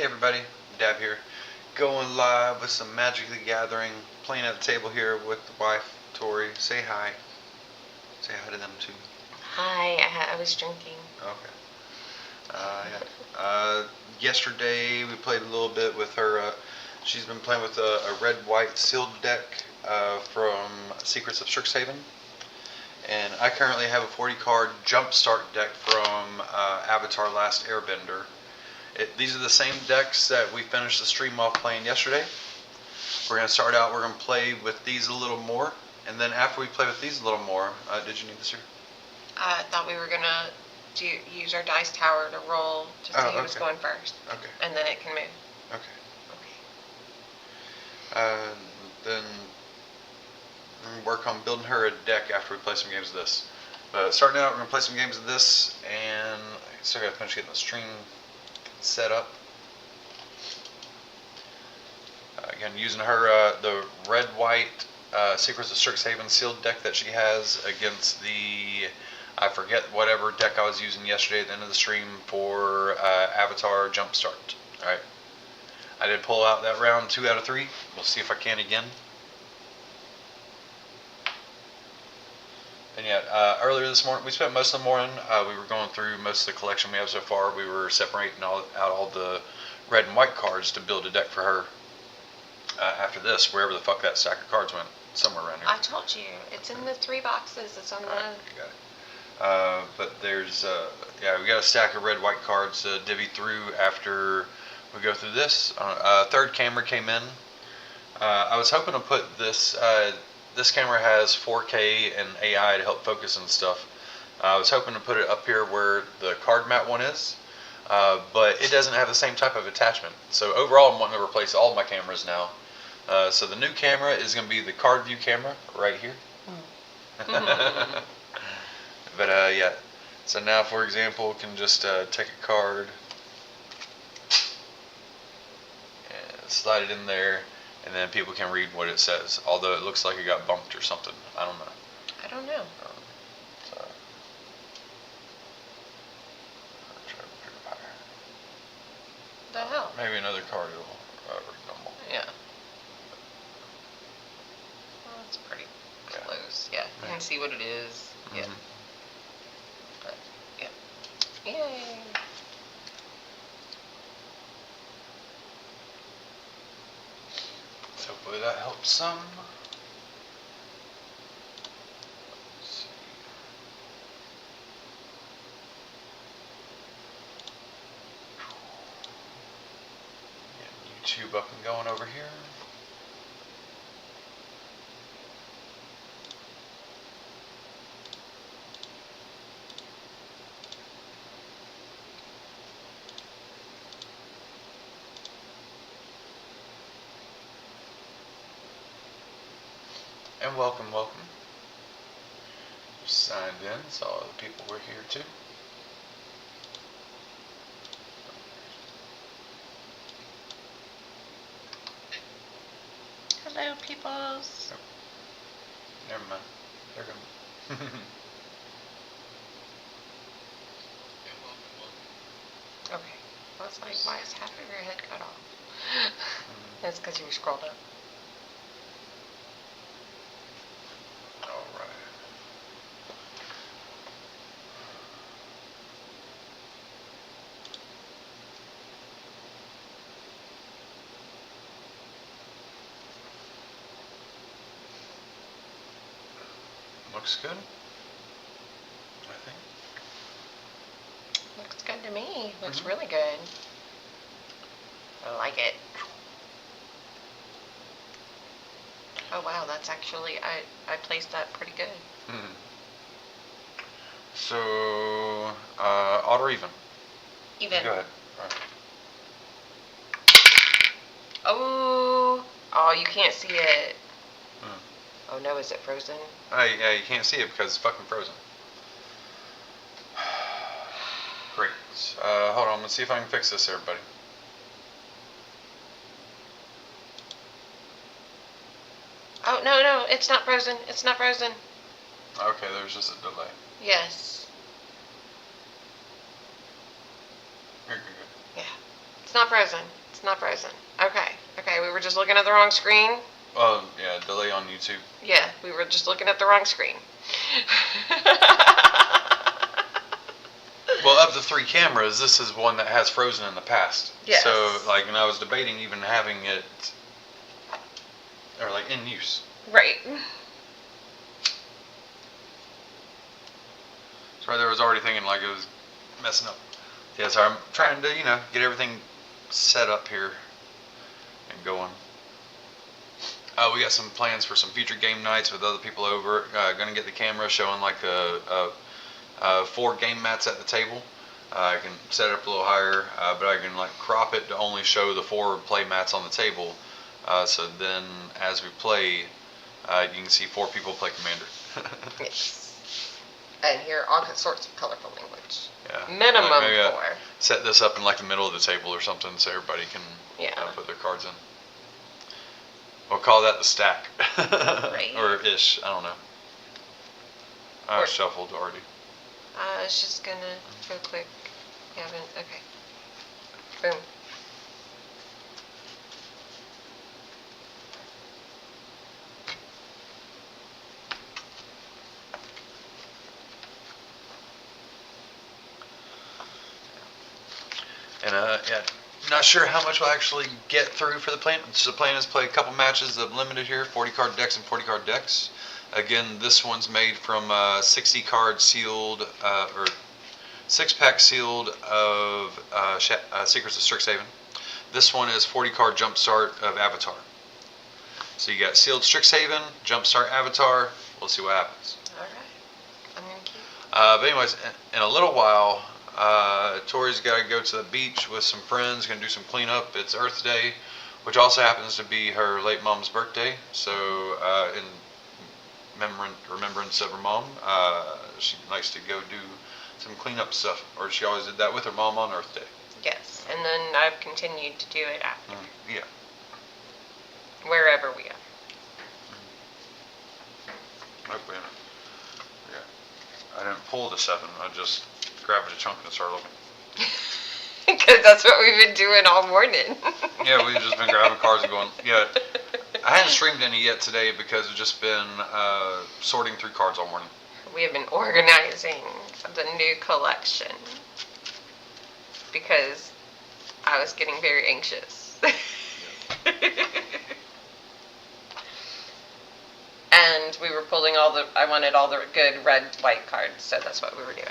everybody, Dab here, going live with some Magic the Gathering, playing at the table here with the wife, Tori. Say hi. Say hi to them too. Hi, I was drinking. Okay. Yesterday we played a little bit with her. She's been playing with a red-white sealed deck from Secrets of Strixhaven. And I currently have a 40-card Jumpstart deck from Avatar Last Airbender. These are the same decks that we finished the stream off playing yesterday. We're going to start out, we're going to play with these a little more. And then after we play with these a little more, did you need this here? I thought we were going to use our dice tower to roll to see who was going first. Okay. And then it can move. Okay. Then we're going to work on building her a deck after we play some games of this. Starting out, we're going to play some games of this, and I still got to finish getting the stream set up. Again, using her the red-white Secrets of Strixhaven sealed deck that she has against the, I forget whatever deck I was using yesterday at the end of the stream for Avatar Jumpstart. Alright. I did pull out that round 2 out of 3. We'll see if I can again. And yeah, earlier this morning, we spent most of the morning, we were going through most of the collection we have so far. We were separating out all the red and white cards to build a deck for her. After this, wherever the fuck that stack of cards went, somewhere around here. I told you, it's in the 3 boxes. It's on the... Got it. But there's, yeah, we got a stack of red-white cards to divvy through after we go through this. Third camera came in. I was hoping to put this... this camera has 4K and AI to help focus and stuff. I was hoping to put it up here where the card mat one is, but it doesn't have the same type of attachment. So overall, I'm wanting to replace all of my cameras now. So the new camera is going to be the card view camera right here. But yeah, so now for example, we can just take a card and slide it in there. And then people can read what it says, although it looks like it got bumped or something. I don't know. I don't know. So, I'll try to put it higher. The hell? Maybe another card will read normal. Yeah. Well, that's pretty close. Yeah, you can see what it is. Mm-hmm. Yeah. But, yeah. Yay! Hopefully that helps some. Let's see. Get YouTube up and going over here. And welcome. Just signed in, so all the people were here too. Hello, peoples. Oh. Never mind. They're gonna. Okay. I was like, why is half of your head cut off? That's because you were scrolled up. Looks good, I think. Looks good to me. Looks really good. I like it. Oh wow, that's actually, I placed that pretty good. So, odd or even? Even. Go ahead. All right. Oh, you can't see it. Oh no, is it frozen? Yeah, you can't see it because it's fucking frozen. Great. Hold on, let's see if I can fix this, everybody. Oh, no, it's not frozen. It's not frozen. Okay, there's just a delay. Yes. You're good. Yeah. It's It's not frozen. It's not frozen. Okay. Okay, we were just looking at the wrong screen. Oh, yeah, delay on YouTube. Yeah, we were just looking at the wrong screen. Well, of the 3 cameras, this is one that has frozen in the past. Yes. So, like, and I was debating even having it, or like in use. Right. So there was already thinking like it was messing up. Yeah, so I'm trying to, get everything set up here and going. We got some plans for some future game nights with other people over. Going to get the camera showing like 4 game mats at the table. I can set it up a little higher, but I can like crop it to only show the 4 play mats on the table. So then as we play, you can see 4 people play Commander. Yes. And hear all sorts of colorful language. Yeah. Minimum Like maybe 4. Set this up in like the middle of the table or something so everybody can put their cards in. We'll call that the stack. Right. Or ish, I don't know. I shuffled already. I was just gonna go quick. You haven't? Okay. Boom. And yeah, not sure how much we'll actually get through for the plan. So the plan is to play a couple matches of limited here, 40 card decks and 40 card decks. Again, this one's made from 60 card sealed, or 6-pack sealed of Secrets of Strixhaven. This one is 40 card Jumpstart of Avatar. So you got sealed Strixhaven, Jumpstart Avatar. We'll see what happens. Alright. I'm gonna keep. But anyways, in a little while, Tori's got to go to the beach with some friends, going to do some cleanup. It's Earth Day, which also happens to be her late mom's birthday. So in remembrance of her mom, she likes to go do some cleanup stuff, or she always did that with her mom on Earth Day. Yes, and then I've continued to do it after. Yeah. Wherever we are. Okay. Yeah. I didn't pull the 7. I just grabbed a chunk and started looking. Because that's what we've been doing all morning. Yeah, we've just been grabbing cards and going. Yeah. I hadn't streamed any yet today because we've just been sorting through cards all morning. We have been organizing the new collection because I was getting very anxious. And we were pulling I wanted all the good red, white cards, so that's what we were doing.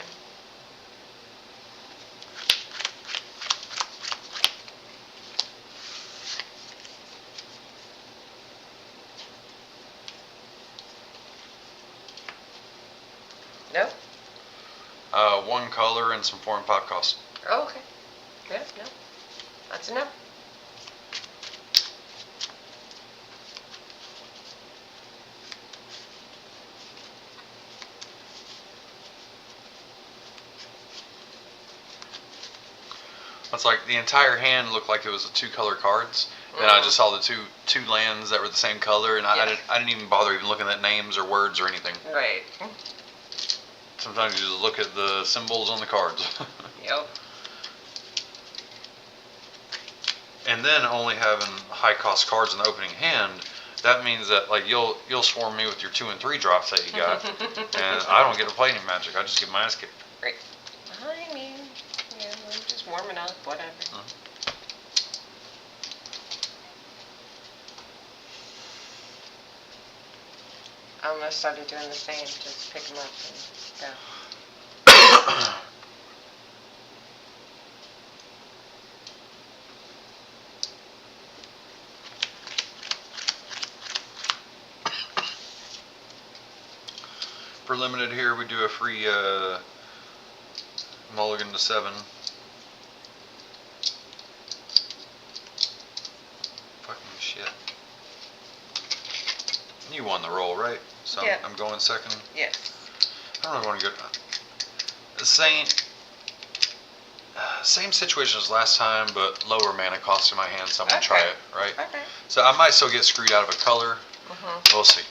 No? 1 color and some foreign pop cost. Oh, okay. Good, no. That's enough. It's like the entire hand looked like it was 2 color cards. Then I just saw the two lands that were the same color, and I didn't even bother even looking at names or words or anything. Right. Sometimes you just look at the symbols on the cards. Yep. And then only having high cost cards in the opening hand, that means that like you'll swarm me with your 2 and 3 drops that you got, and I don't get to play any Magic. I just get my ass kicked. Right. I mean, yeah, I'm just warming up, whatever. I almost started doing the same, just pick them up and go. For limited here, we do a free mulligan to 7. Fucking shit. You won the roll, right? So yeah. I'm going second. Yes. I don't really want to go. The same situation as last time, but lower mana cost in my hand, so I'm going to try it, right? Okay. So I might still get screwed out of a color. We'll see.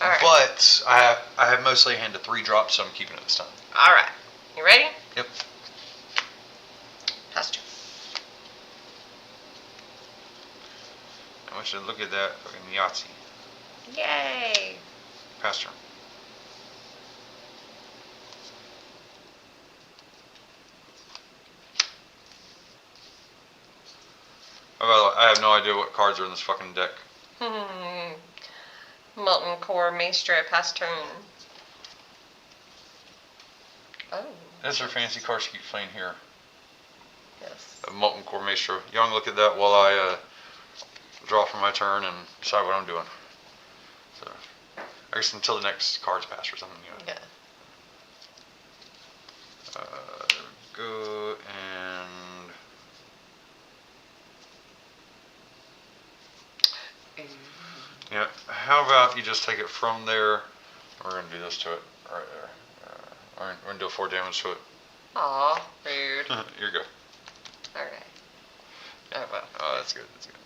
All right. But I have mostly a hand of 3 drops, so I'm keeping it this time. All right. You ready? Yep. Pass turn. Actually, look at that fucking Yahtzee. Yay! Pass turn. Oh, by the way, I have no idea what cards are in this fucking deck. Molten Core, Maestro, pass turn. Oh. That's our fancy card she keeps playing here. Yes. A Molten Core Maestro. Y'all look at that while I draw for my turn and decide what I'm doing. So, I guess until the next card's passed or something. Yeah. There we go, and yeah. How about you just take it from there? We're gonna do this to it right there. We're gonna do 4 damage to it. Aw, rude. Here you go. Okay. Oh well. Oh, that's good. That's good.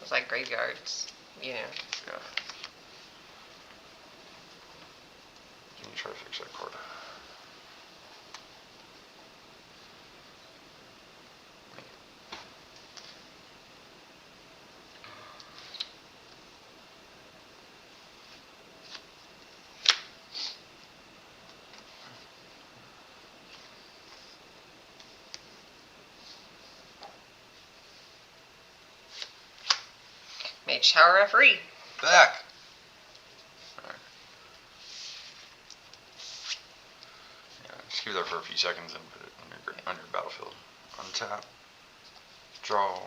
It's like graveyards, you know. Yeah. Let me try to fix that card. Mage Tower referee. Back. Alright. Yeah, just keep that for a few seconds and put it on your battlefield. Untap. Draw.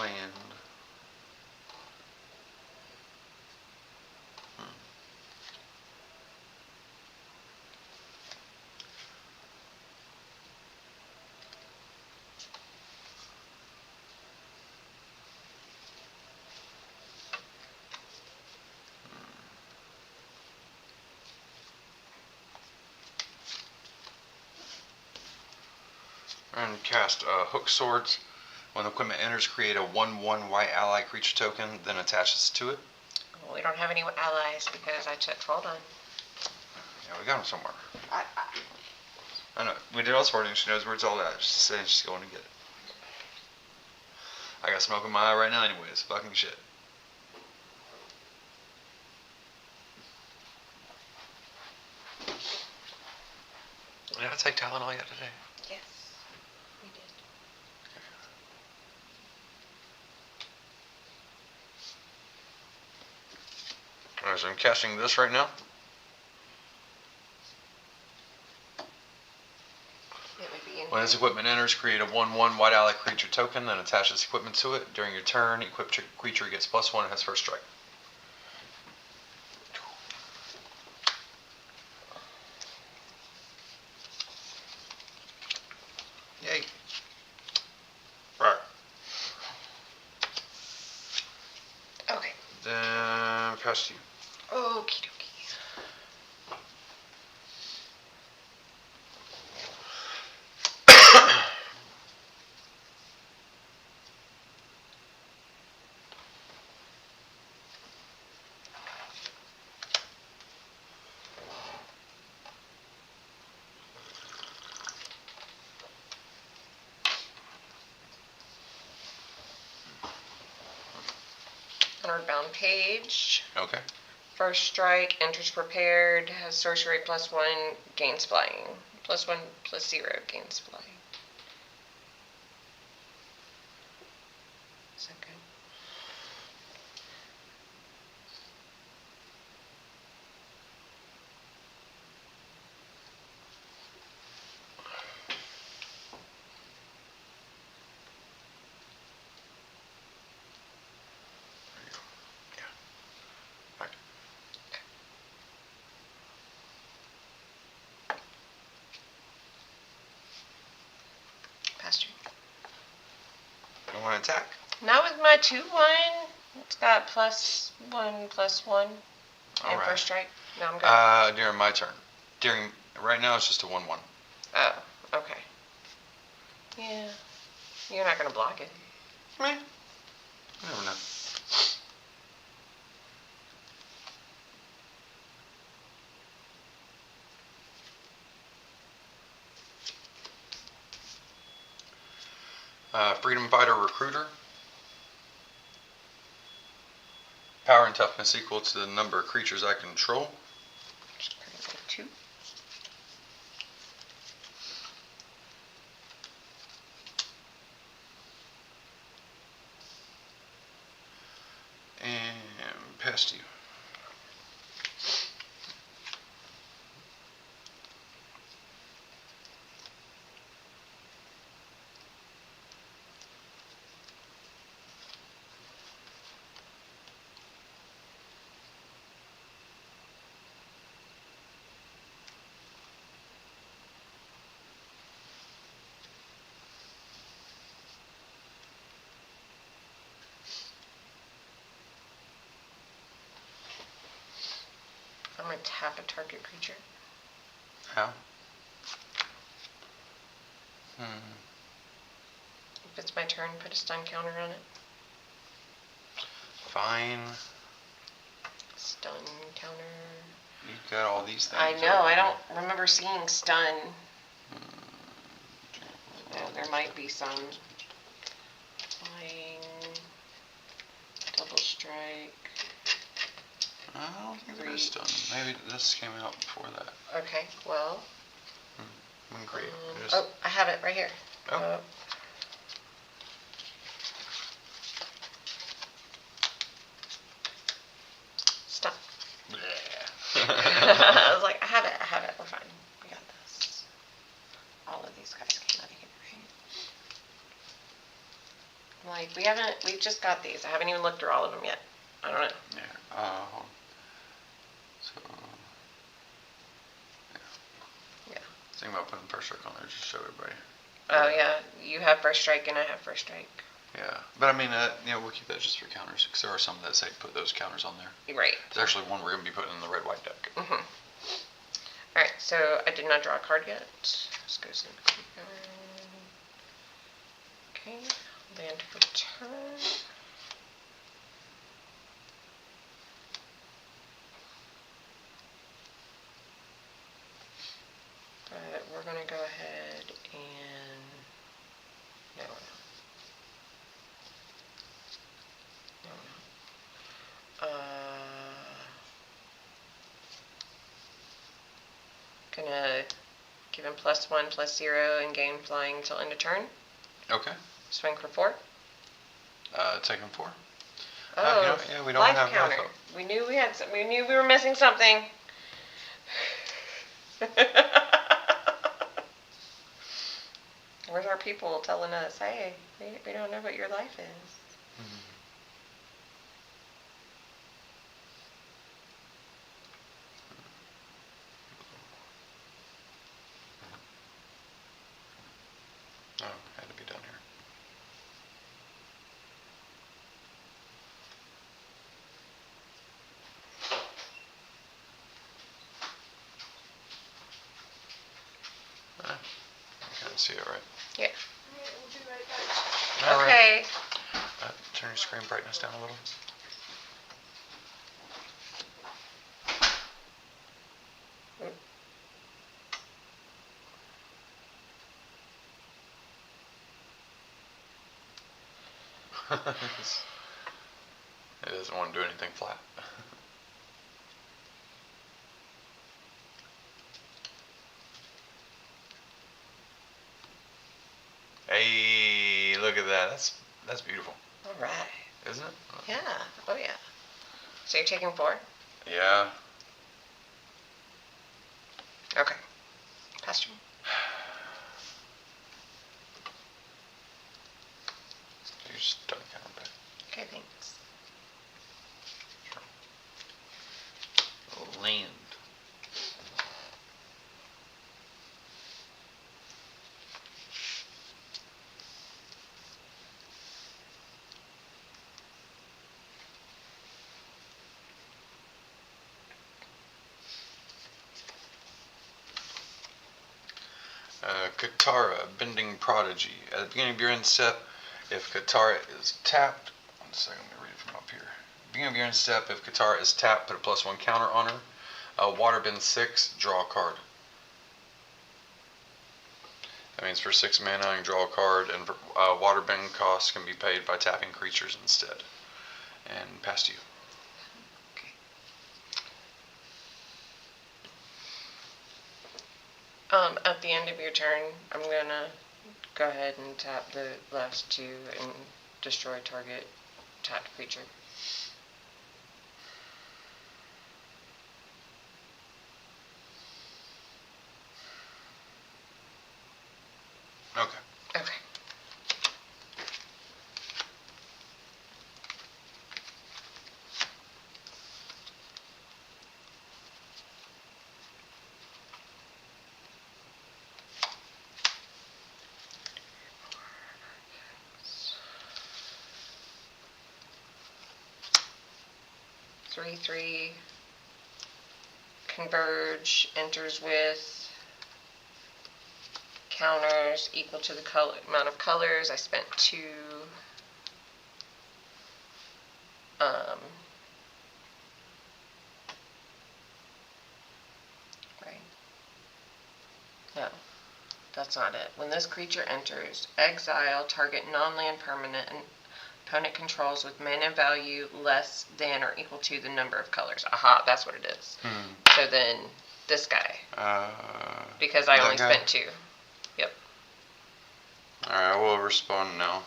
Land. And cast Hook Swords. When the equipment enters, create a 1/1 white ally creature token, then attaches to it. Well, we don't have any allies because I took. Hold on. Yeah, we got them somewhere. I know. We did all sorting. She knows where it's all at. She's saying she's going to get it. I got smoke in my eye right now anyways. Fucking shit. Did I take Tylenol yet today? Yes, we did. Alright, so I'm casting this right now. It would be in When this equipment enters, create a 1/1 white ally creature token, then attach this equipment to it. During your turn, equipped creature gets +1 and has first strike. Yay. Right. Okay. Then pass to you. Okie dokie. Bound page. Okay. First strike, enters prepared, has sorcery +1, gains flying. +1, +0, gains flying. Is that good? Pass turn. You want to attack? Not with my 2/1. It's got +1/+1. And first strike. No, I'm good. During my turn. Right now it's just a 1/1. Oh, okay. Yeah. You're not going to block it. Meh. You never know. Freedom Fighter Recruiter. Power and toughness equal to the number of creatures I control. Just put it at 2. And past you. I'm going to tap a target creature. How? If it's my turn, put a stun counter on it. Fine. Stun counter. You've got all these things. I know, I don't remember seeing stun. There might be some. Flying. Double strike. I don't think there is stun. Maybe this came out before that. Okay, well. Great. Oh, I have it right here. Oh. Stop. Yeah. I was like, I have it, we're fine. We got this. All of these guys came out of here, right? Like, we've just got these. I haven't even looked through all of them yet. I don't know. Yeah. So. Yeah. Think about putting first strike on there just to show everybody. Oh, yeah. You have first strike and I have first strike. Yeah. But I mean, we'll keep that just for counters because there are some that say put those counters on there. Right. There's actually one we're going to be putting in the red-white deck. Mm-hmm. Alright, so I did not draw a card yet. This goes in the graveyard. Okay. Land for turn. But we're going to go ahead and... No. Gonna give him +1/+0 and gain flying until end of turn. Okay. Swing for 4. Taking 4. Oh, yeah, we don't life have counter. life up. We knew we were missing something. Where's our people telling us, hey, we don't know what your life is? Oh, had to be down here. I can't see it right. Yeah. We'll be right back. All Okay. Right. Turn your screen brightness down a little. It doesn't want to do anything flat. Hey, look at that. That's beautiful. All right. Isn't it? Yeah. Oh, yeah. So you're taking 4? Yeah. Okay. Pass turn. You're stuck down back. Okay, thanks. Land. Katara, Bending Prodigy. At the beginning of your end step, if Katara is tapped, one second, let me read it from up here. At the beginning of your end step, if Katara is tapped, put a +1 counter on her. Waterbend 6, draw a card. That means for 6 mana, I can draw a card, and waterbend costs can be paid by tapping creatures instead. And pass to you. At the end of your turn, I'm gonna go ahead and tap the last 2 and destroy target tapped creature. Okay. Okay. Three, converge, enters with counters equal to the amount of colors. I spent 2. Right. No, that's not it. When this creature enters, exile target non-land permanent and opponent controls with mana value less than or equal to the number of colors. Aha, that's what it is. So then this guy. Because I only spent 2. Yep. Alright, I will respond now.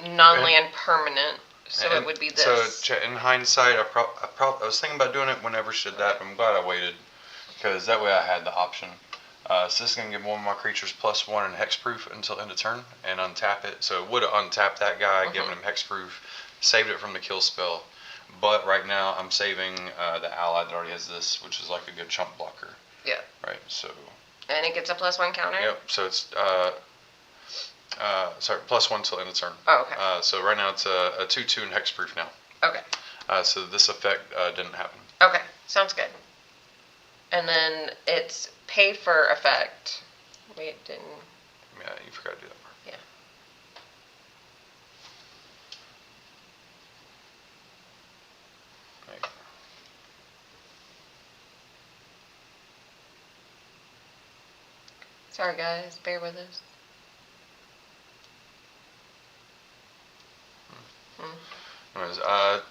Non-land permanent, so it would be this. So in hindsight, I was thinking about doing it whenever she did that, but I'm glad I waited. Because that way I had the option. So this is going to give one of my creatures +1 and hexproof until end of turn, and untap it. So it would have untapped that guy, given him hexproof, saved it from the kill spell. But right now I'm saving the ally that already has this, which is like a good chump blocker. Yeah. Right. So. And it gets a +1 counter. Yep. So it's sorry, +1 till end of turn. Oh, okay. So right now it's a 2/2 and hexproof now. Okay. So this effect didn't happen. Okay. Sounds good. And then it's pay for effect. Wait, didn't. Yeah, you forgot to do that part. Yeah. There you go. Sorry, guys. Bear with us. Anyways,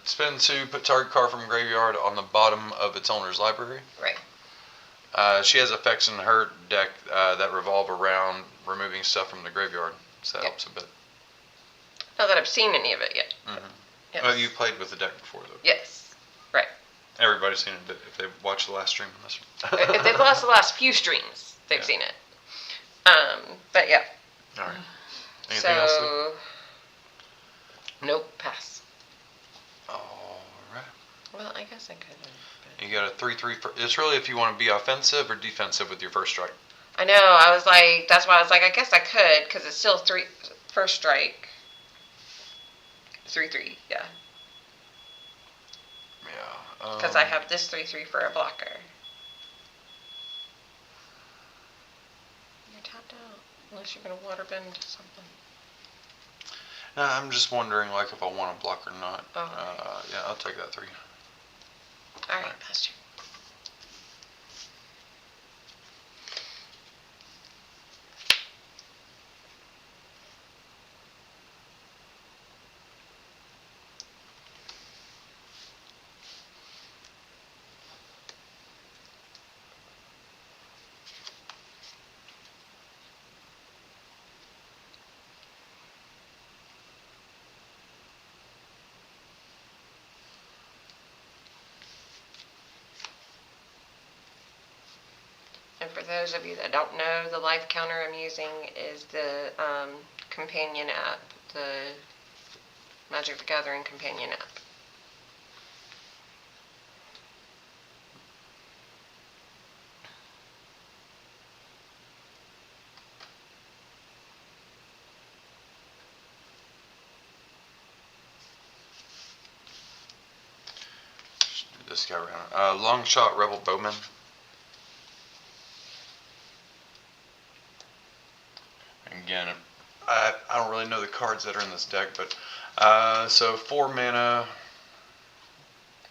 spend 2, put target card from graveyard on the bottom of its owner's library. Right. She has effects in her deck that revolve around removing stuff from the graveyard, so that helps a bit. Not that I've seen any of it yet. Yes. Well, you played with the deck before, though. Yes. Right. Everybody's seen it if they've watched the last stream on this one. If they've watched the last few streams, they've seen it. But yeah. All right. Anything else? Though? Nope, pass. All right. Well, I guess I could. You got a 3/3. It's really if you want to be offensive or defensive with your first strike. I know. I was like, that's why I was like, I guess I could, because it's still first strike. 3/3, yeah. Yeah. Because I have this 3/3 for a blocker. You're tapped out, unless you're gonna waterbend something. No, I'm just wondering, like, if I want a block or not. Oh, okay. Yeah, I'll take that 3. All right, pass turn. And for those of you that don't know, the life counter I'm using is the companion app, the Magic the Gathering companion app. Just do this guy around. Long shot Rebel Bowman. Again, I don't really know the cards that are in this deck, but so 4 mana,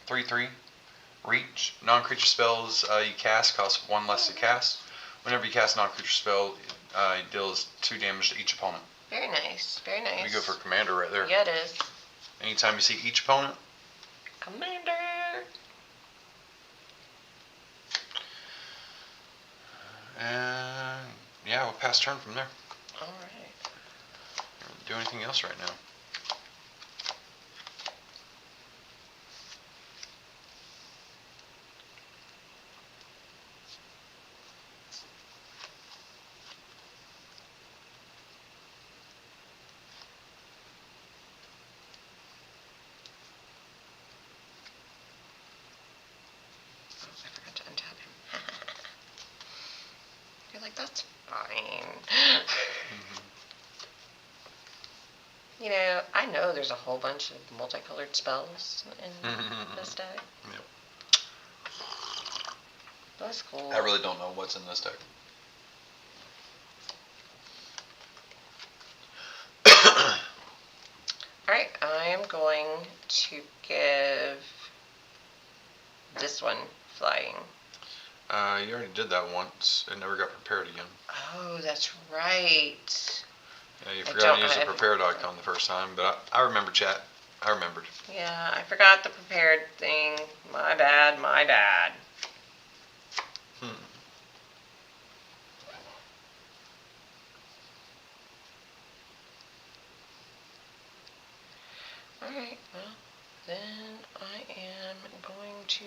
3/3, reach. Non-creature spells you cast cost 1 less to cast. Whenever you cast a non-creature spell, He deals 2 damage to each opponent. Very nice. Very nice. We go for commander right there. Yeah, it is. Anytime you see each opponent. Commander. And yeah, we'll pass turn from there. All right. Do anything else right now? I forgot to untap him. You're like, that's fine. You know, I know there's a whole bunch of multicolored spells in this deck. Yep. That's cool. I really don't know what's in this deck. Alright, I am going to give this one flying. You already did that once. It never got prepared again. Oh, that's right. Yeah, you forgot to use the prepared icon the first time, but I remember, chat. I remembered. Yeah, I forgot the prepared thing. My bad, my bad. Alright, well, then I am going to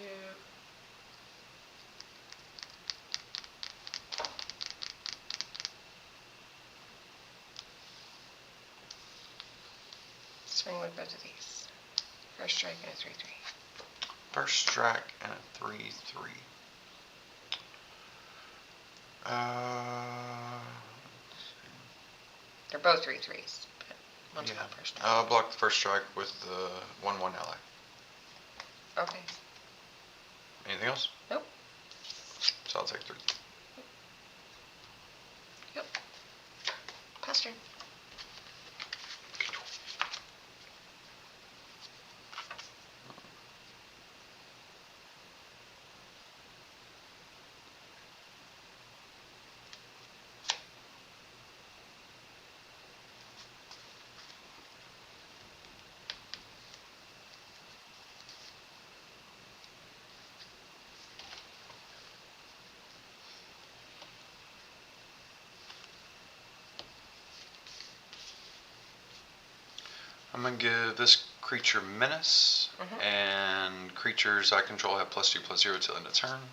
swing with both of these. First strike and a 3/3. First strike and a 3/3. They're both 3/3s, but one's Yeah. called first strike. I'll block the first strike with the 1/1 ally. Okay. Anything else? Nope. So I'll take 3. Yep. Pass turn. I'm going to give this creature Menace, and creatures I control have +2/+0 till end of turn.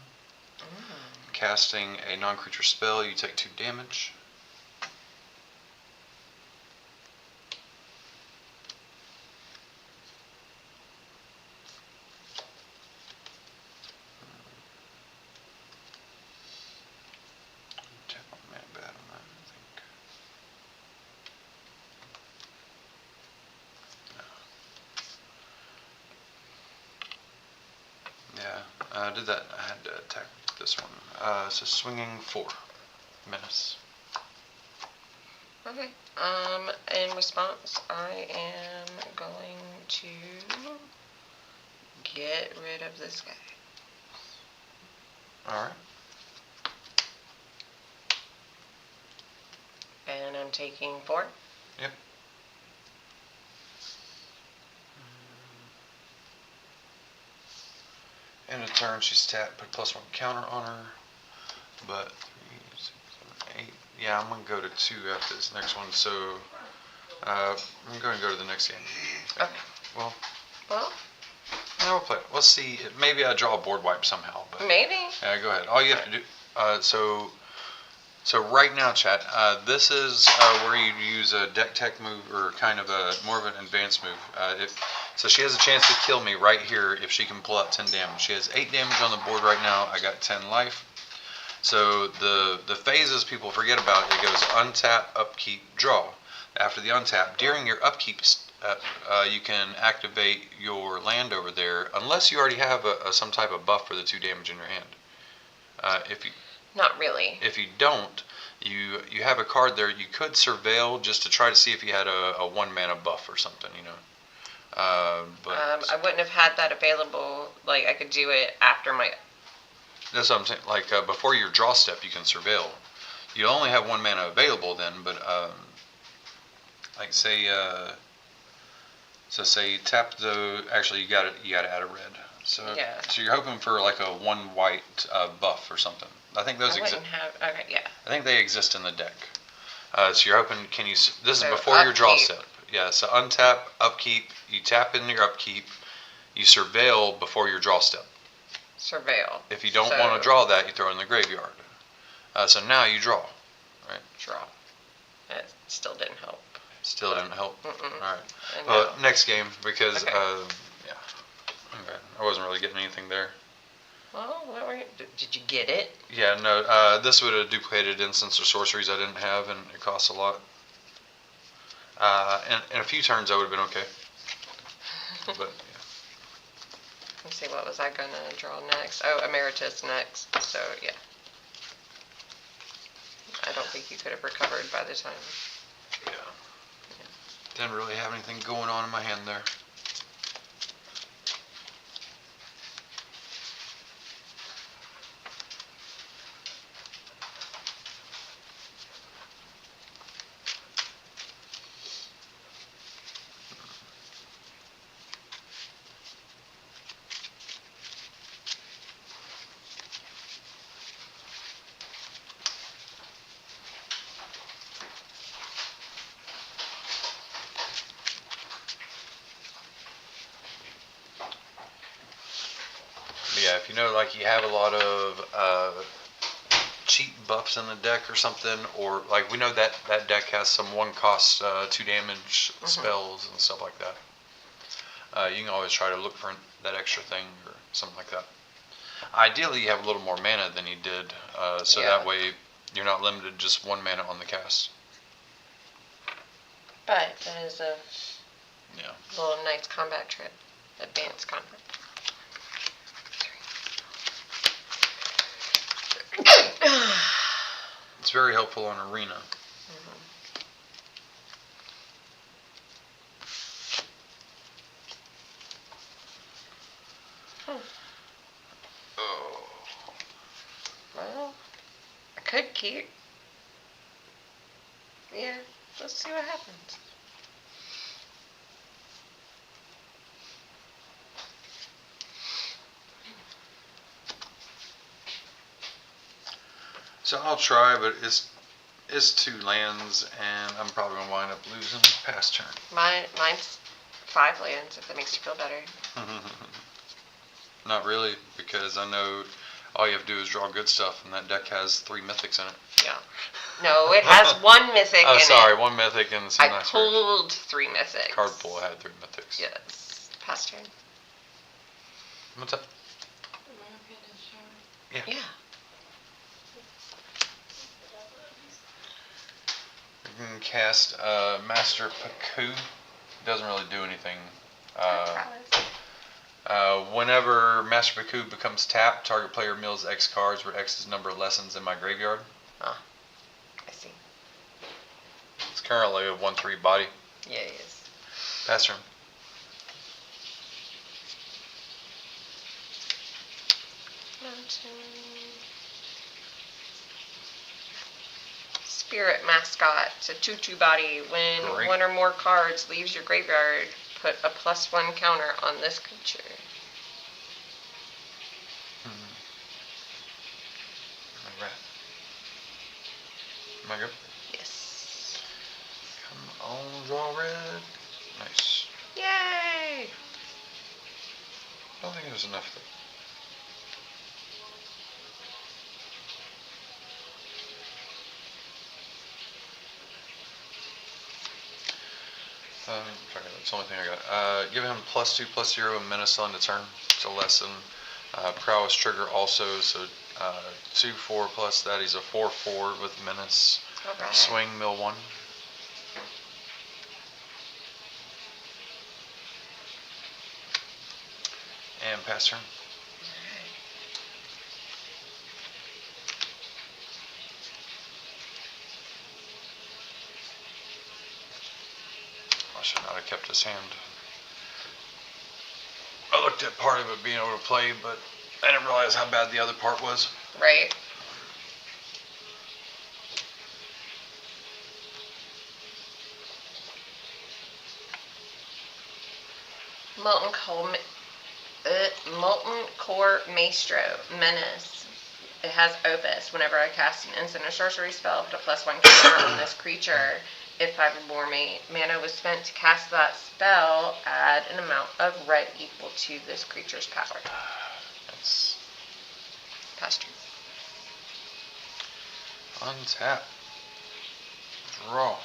Casting a non-creature spell, you take 2 damage. Tap on mana bad on that, I think. Yeah, I did that. I had to attack this one. So swinging 4. Menace. Okay. In response, I am going to get rid of this guy. Alright. And I'm taking 4. Yep. End of turn, she's tapped, put +1 counter on her. But 3, 6, 7, 8. Yeah, I'm gonna go to 2 after this next one. So I'm going to go to the next game. Okay. Well, Well, yeah, we'll play it. We'll see. Maybe I draw a board wipe somehow. But maybe. yeah, go ahead. All you have to do. So right now, chat. This is where you use a deck tech move, or kind of a more of an advanced move. So she has a chance to kill me right here if she can pull out 10 damage. She has 8 damage on the board right now. I got 10 life. So the phases people forget about, it goes untap, upkeep, draw. After the untap, during your upkeep, you can activate your land over there, unless you already have some type of buff for the 2 damage in your hand. Not really. If you don't, you have a card there. You could surveil just to try to see if you had a 1 mana buff or something, you know. But I wouldn't have had that available. Like, I could do it after my... that's what I'm saying. Like before your draw step, you can surveil. you only have 1 mana available then, but like say so say you tap the, actually you got to add a red. So Yeah. so you're hoping for like a 1 white buff or something. I think those I exist. wouldn't have. Okay, yeah. I think they exist in the deck. So you're hoping, can you? This So is before your draw upkeep. step. Yeah. So untap, upkeep. You tap in your upkeep. You surveil before your draw step. Surveil. If you don't So- want to draw that, you throw it in the graveyard. So now you draw. Draw. It still didn't help. Still didn't help. Mm-mm. All right. And Well, no. next game because Okay. yeah. Okay. I wasn't really getting anything there. Well, what were you, did you get it? Yeah. No. This would have duplicated instants or sorceries I didn't have, and it costs a lot. In a few turns, I would have been okay. But yeah. Let's see, what was I gonna draw next? Oh, Emeritus next. So yeah. I don't think you could have recovered by the time. Yeah. Didn't really have anything going on in my hand there. But yeah, if you know, like you have a lot of cheap buffs in the deck or something, or like we know that that deck has some 1 cost 2 damage spells and stuff like that. You can always try to look for that extra thing or something like that. Ideally, you have a little more mana than you did, so Yeah. that way you're not limited to just 1 mana on the cast. But that is a Yeah. little nice combat trip. Advanced combat. It's very helpful on Arena. Oh. Well, I could keep. Yeah, let's see what happens. So I'll try, but it's 2 lands, and I'm probably gonna wind up losing past turn. Mine's 5 lands, if that makes you feel better. Not really, because I know all you have to do is draw good stuff, and that deck has 3 mythics in it. Yeah. No, it has 1 mythic Oh, in sorry, it. 1 mythic and some I nice rares. pulled 3 mythics. Card pool had 3 mythics. Yes. Past turn. What's up? Yeah. You can cast Master Paku. Doesn't really do anything. Whenever Master Paku becomes tapped, target player mills X cards where X's number lessens in my graveyard. I see. It's currently a 1/3 body. Yeah, it is. Pass turn. Spirit Mascot. It's a 2/2 body. When Great. 1 or more cards leaves your graveyard, put a +1 counter on this creature. Alright. Am I good? Yes. Come on, draw red. Nice. Yay! I don't think there's enough though. That's the only thing I got. Give him +2/+0 and menace on the turn. It's a lesson. Prowess trigger also, so 2/4 plus that. He's a 4/4 with menace. Alright. Swing, mill 1. And pass turn. I should not have kept his hand. I looked at part of it being able to play, but I didn't realize how bad the other part was. Right. Molten Core Maestro Menace. It has Opus. Whenever I cast an instant or sorcery spell, put a +1 counter on this creature. If 5 or more mana was spent to cast that spell, add an amount of red equal to this creature's power. That's Pass turn. untap. Draw.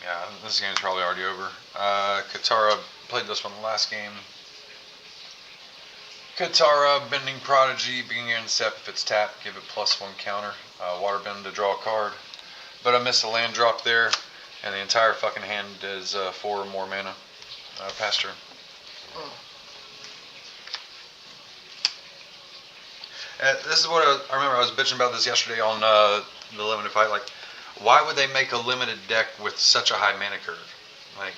Yeah, this game's probably already over. Katara played this one the last game. Katara, Bending Prodigy, beginning of step. If it's tapped, give it +1 counter. Waterbend to draw a card. But I missed a land drop there, and the entire fucking hand is 4 or more mana. Pass turn. This is what I remember. I was bitching about this yesterday on the limited fight. Like, why would they make a limited deck with such a high mana curve? Like,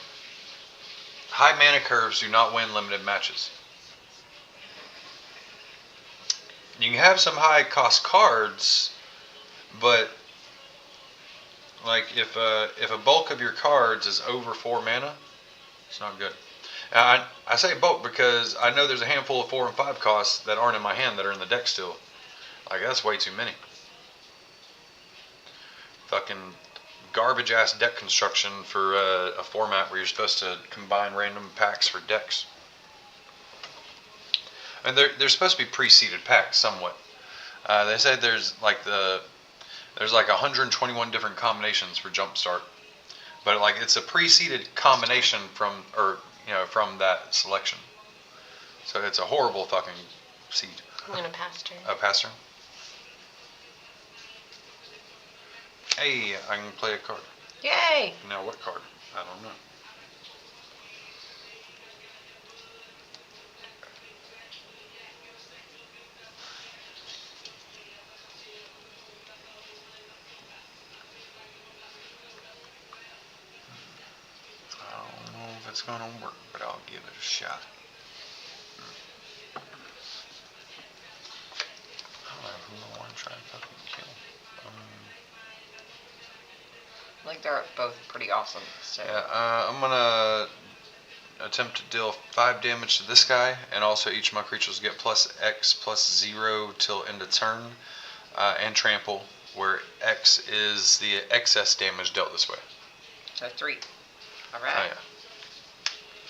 high mana curves do not win limited matches. You can have some high cost cards, but like if a bulk of your cards is over 4 mana, it's not good. I say bulk because I know there's a handful of 4 and 5 costs that aren't in my hand that are in the deck still. Like, that's way too many. Fucking garbage ass deck construction for a format where you're supposed to combine random packs for decks. And they're supposed to be pre-seeded packs somewhat. They say there's like 121 different combinations for Jumpstart, but like it's a pre-seeded combination from that selection. So it's a horrible fucking seed. I'm gonna pass turn. Pass turn. Hey, I can play a card. Yay! Now what card? I don't know. I don't know if it's gonna work, but I'll give it a shot. I don't know who I want to try and fucking kill. Like, they're both pretty awesome. So. Yeah, I'm gonna attempt to deal 5 damage to this guy, and also each of my creatures get +X/+0 till end of turn, and trample, where X is the excess damage dealt this way. So 3. Alright. Oh, yeah.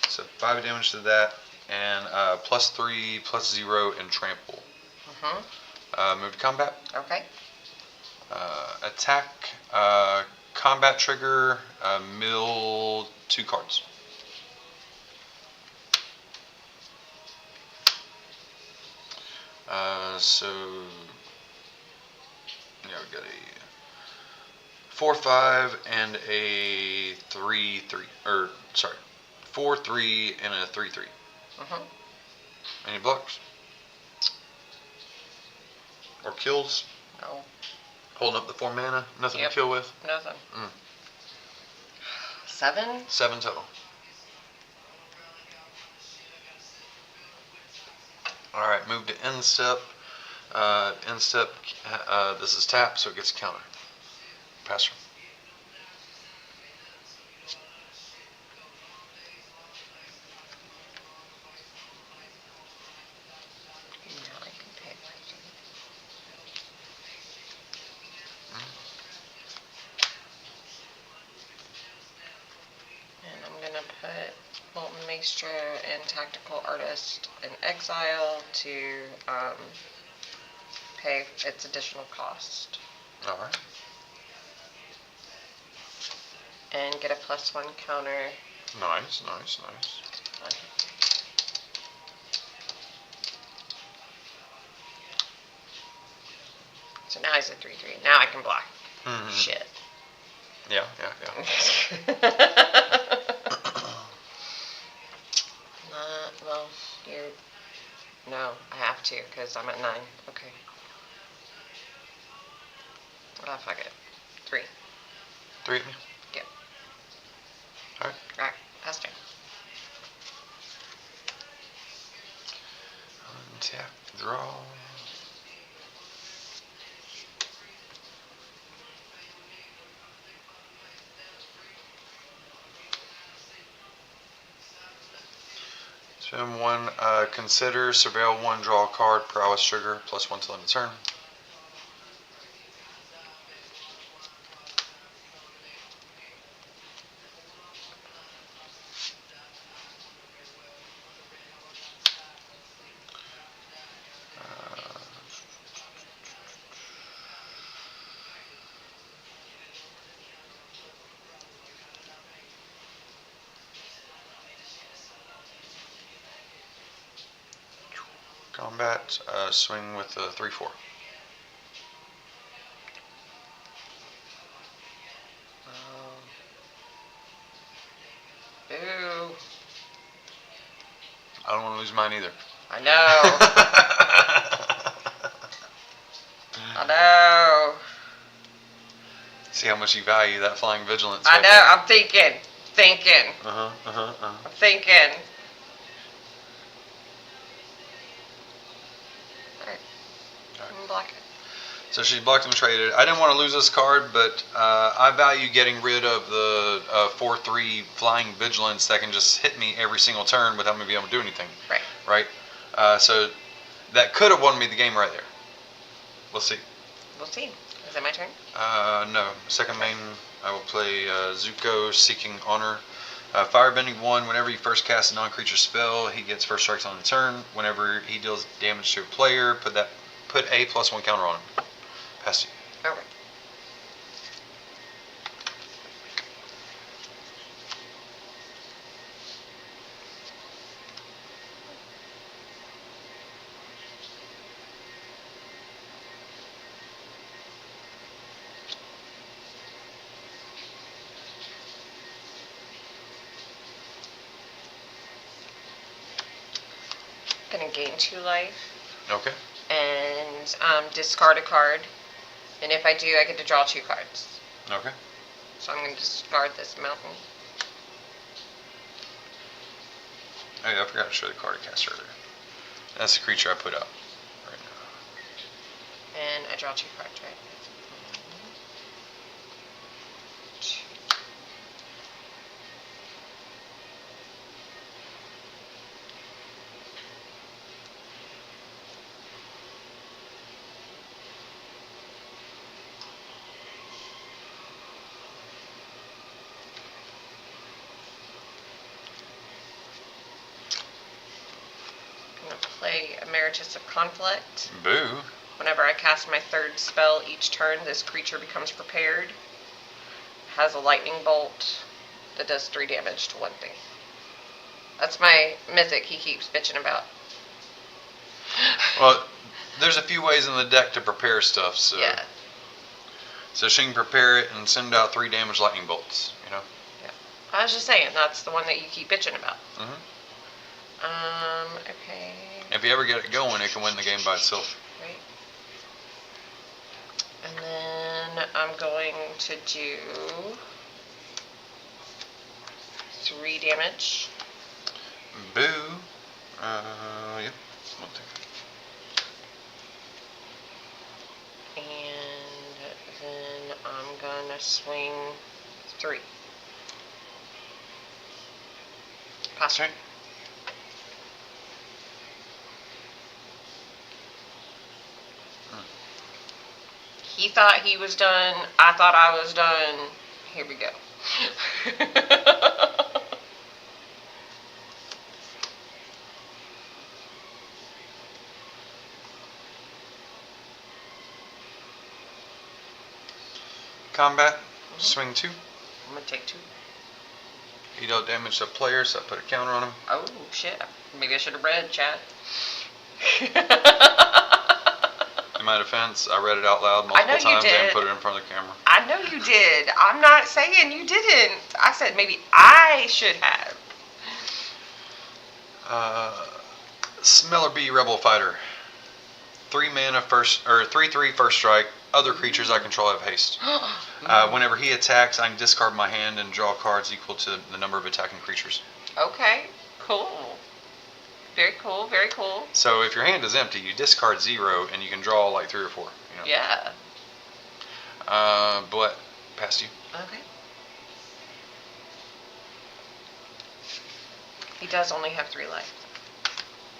So 5 damage to that, and +3/+0 and trample. Move to combat. Okay. Attack. Combat trigger. Mill 2 cards. So yeah, we got a 4/5 and a 3/3. Or sorry, 4/3 and a 3/3. Any blocks? Or kills? No. Holding up the 4 mana? Nothing Yep. to kill with? Nothing. 7? 7 total. Alright, move to end step. End step, this is tap, so it gets a counter. Pass turn. Now I can pay attention. And I'm gonna put Molten Maestro and Tactical Artist in exile to pay its additional cost. Alright. And get a +1 counter. Nice. So now he's a 3/3. Now I can block. Shit. Yeah. Well, you're... No, I have to, because I'm at 9. Okay. Ah, fuck it. 3. 3. Yep. Alright. Alright, pass turn. Untap, draw. Swim 1, consider, surveil 1, draw a card, prowess trigger, +1 till end of turn. Combat, swing with a 3/4. Boo. I don't want to lose mine either. I know. I know. See how much you value that flying vigilance. I right know. there. I'm thinking. I'm thinking. Alright. I'm block it. So she blocked and traded. I didn't want to lose this card, but I value getting rid of the 4/3 flying vigilance that can just hit me every single turn without me being able to do anything. Right. Right? So that could have won me the game right there. We'll see. We'll see. Is it my turn? No. Second main, I will play Zuko, Seeking Honor. Firebending 1, whenever you first cast a non-creature spell, he gets first strikes on the turn. Whenever he deals damage to a player, put a +1 counter on him. Pass you. Alright. Gonna gain 2 life Okay. and discard a card. And if I do, I get to draw 2 cards. Okay. So I'm gonna discard this mountain. Oh yeah, I forgot to show the card I cast earlier. That's the creature I put out right now. And I draw 2 cards, right? Play Emeritus of Conflict. Boo. Whenever I cast my 3rd spell each turn, this creature becomes prepared. Has a lightning bolt that does 3 damage to 1 thing. That's my mythic he keeps bitching about. Well, there's a few ways in the deck to prepare stuff, so Yeah. So she can prepare it and send out 3 damage lightning bolts, you know? Yeah. I was just saying, that's the one that you keep bitching about. Mm-hmm. Okay. If you ever get it going, it can win the game by itself. Right. And then I'm going to do 3 damage. Boo. Yep. One thing. And then I'm gonna swing 3. Pass. Okay. He thought he was done. I thought I was done. Here we go. Combat. Swing 2. I'm gonna take 2. He dealt damage to a player, so I put a counter on him. Oh shit! Maybe I should have read, chat. In my defense, I read it out loud multiple times and put it in front of the camera. I know you did. I'm not saying you didn't. I said maybe I should have. Smeller B Rebel Fighter. 3 mana first, or 3/3 first strike. Other creatures I control have haste. Whenever he attacks, I can discard my hand and draw cards equal to the number of attacking creatures. Okay, cool. Very cool, very cool. So if your hand is empty, you discard 0 and you can draw like 3 or 4. You know? Yeah. But past you. Okay. He does only have 3 life.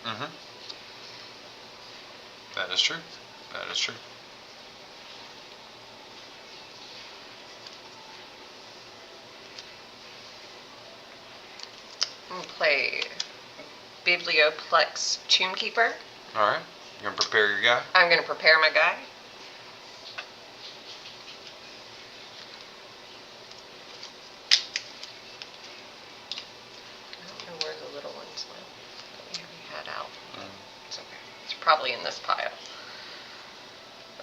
Mm-hmm. That is true. That is true. I'm gonna play Biblioplex Tombkeeper. All right. You're gonna prepare your guy. I'm gonna prepare my guy. I don't know where the little ones went that we already had out. It's okay. It's probably in this pile.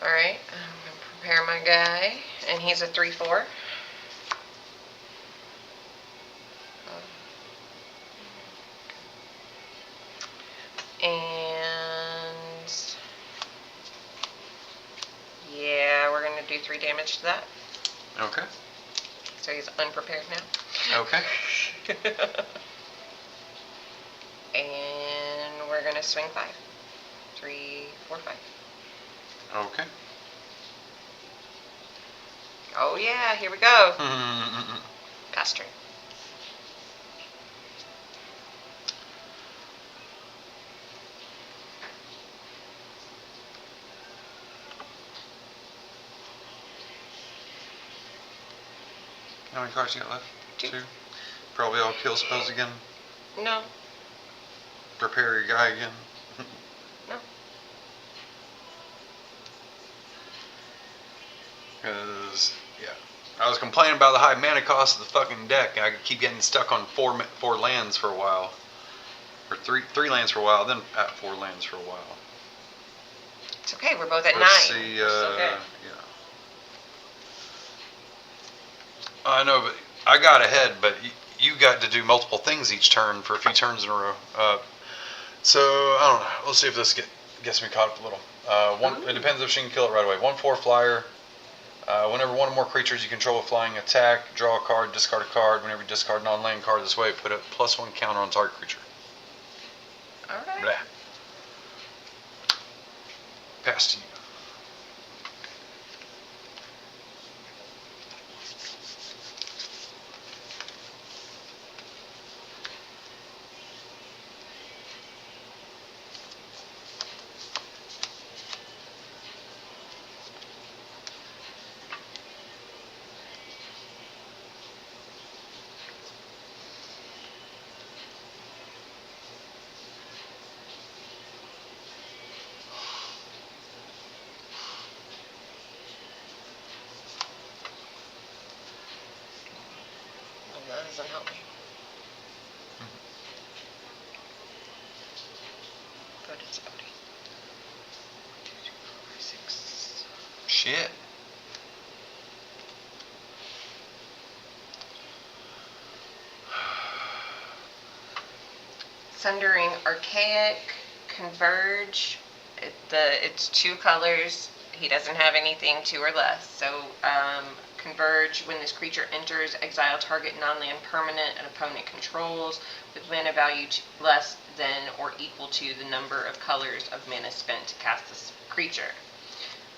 Alright, I'm going to prepare my guy, and he's a 3/4. And yeah, we're going to do 3 damage to that. Okay. So he's unprepared now. Okay. And we're going to swing 5. 3, 4, 5. Okay. Oh yeah, here we go. Pass turn. How many cards you got left? 2. Probably all kill spells again. No. Prepare your guy again. No. Because, yeah. I was complaining about the high mana cost of the fucking deck. I keep getting stuck on four lands for a while. Or three lands for a while, then at 4 lands for a while. It's okay, we're both at 9. Let's see, We're still good. yeah. I know, but I got ahead, but you got to do multiple things each turn for a few turns in a row. So, I don't know. We'll see if this gets me caught up a little. It depends if she can kill it right away. 1/4 flyer. Whenever one or more creatures you control with flying attack, draw a card, discard a card. Whenever you discard a non-land card this way, put a +1 counter on target creature. Alright. Blah. Pass to you. That doesn't help me. But it's about 1, 2, 3, 4, 5, 6. Shit. Sundering Archaic, Converge. It's 2 colors. He doesn't have anything 2 or less. So Converge, when this creature enters, exile target non-land permanent an opponent controls with mana value less than or equal to the number of colors of mana spent to cast this creature.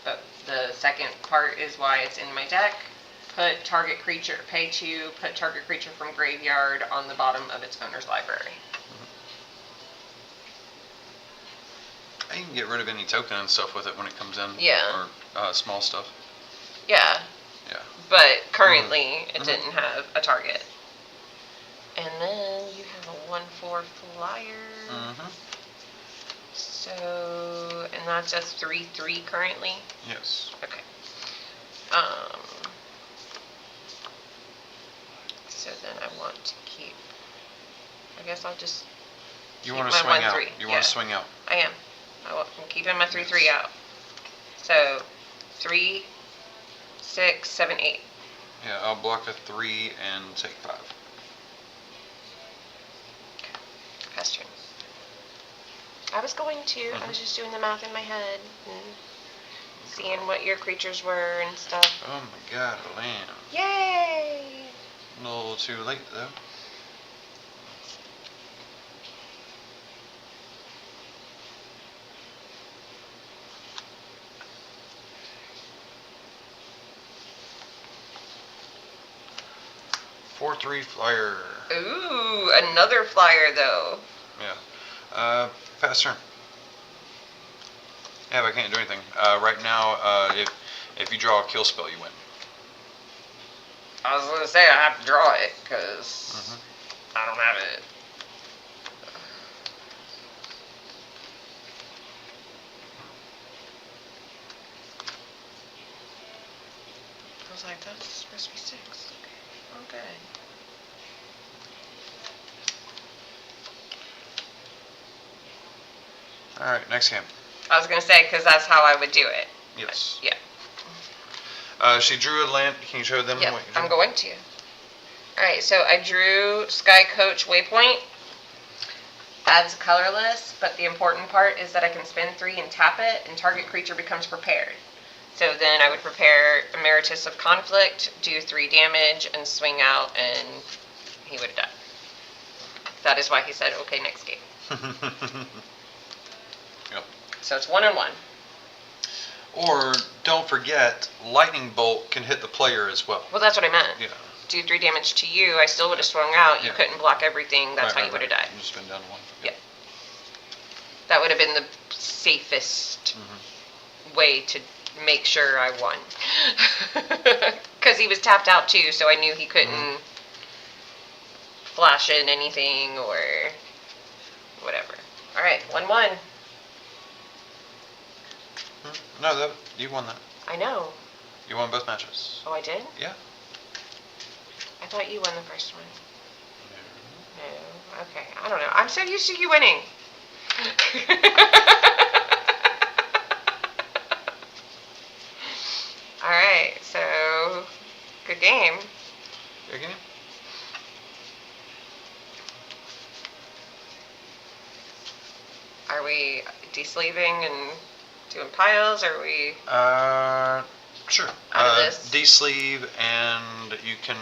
But the second part is why it's in my deck. Put target creature, pay 2, put target creature from graveyard on the bottom of its owner's library. You can get rid of any token and stuff with it when it comes in. Yeah. Or small stuff. Yeah. Yeah. But currently, it didn't have a target. And then you have a 1/4 flyer. So, and that's a 3/3 currently. Yes. Okay. So then I want to keep. I guess I'll just. You keep want my to swing 1/3. out. You want to swing out. I am. I'm keeping my 3/3 out. So, 3, 6, 7, 8. Yeah, I'll block a 3 and take 5. Pass turn. I was going to. I was just doing the math in my head and seeing what your creatures were and stuff. Oh my god, a land. Yay! A little too late though. Four 3 flyer. Ooh, another flyer though. Yeah. Pass turn. Yeah, but I can't do anything. Right now, if you draw a kill spell, you win. I was gonna say I have to draw it because I don't have it. I was like, that's supposed to be 6. Okay. All right, next game. I was gonna say because that's how I would do it. Yes. Yeah. She drew a land. Can you show them Yep, what you drew? I'm going to. Alright, so I drew Sky Coach Waypoint. Adds colorless, but the important part is that I can spend 3 and tap it, and target creature becomes prepared. So then I would prepare Emeritus of Conflict, do 3 damage, and swing out, and he would have died. That is why he said, okay, next game. Yep. So it's 1 and 1. Or don't forget, Lightning Bolt can hit the player as well. Well, that's what I meant. Yeah. Do 3 damage to you, I still would have swung out. You couldn't block everything. That's how you would have died. You just spin down 1. Yeah. That would have been the safest way to make sure I won. Because he was tapped out too, so I knew he couldn't flash in anything or whatever. Alright, 1-1. No, you won that. I know. You won both matches. Oh, I did? Yeah. I thought you won the first one. No. Okay, I don't know. I'm so used to you winning. Alright, so good game. Good game. Are we de-sleeving and doing piles? Or are we Sure. out of this? De-sleeve, and you can,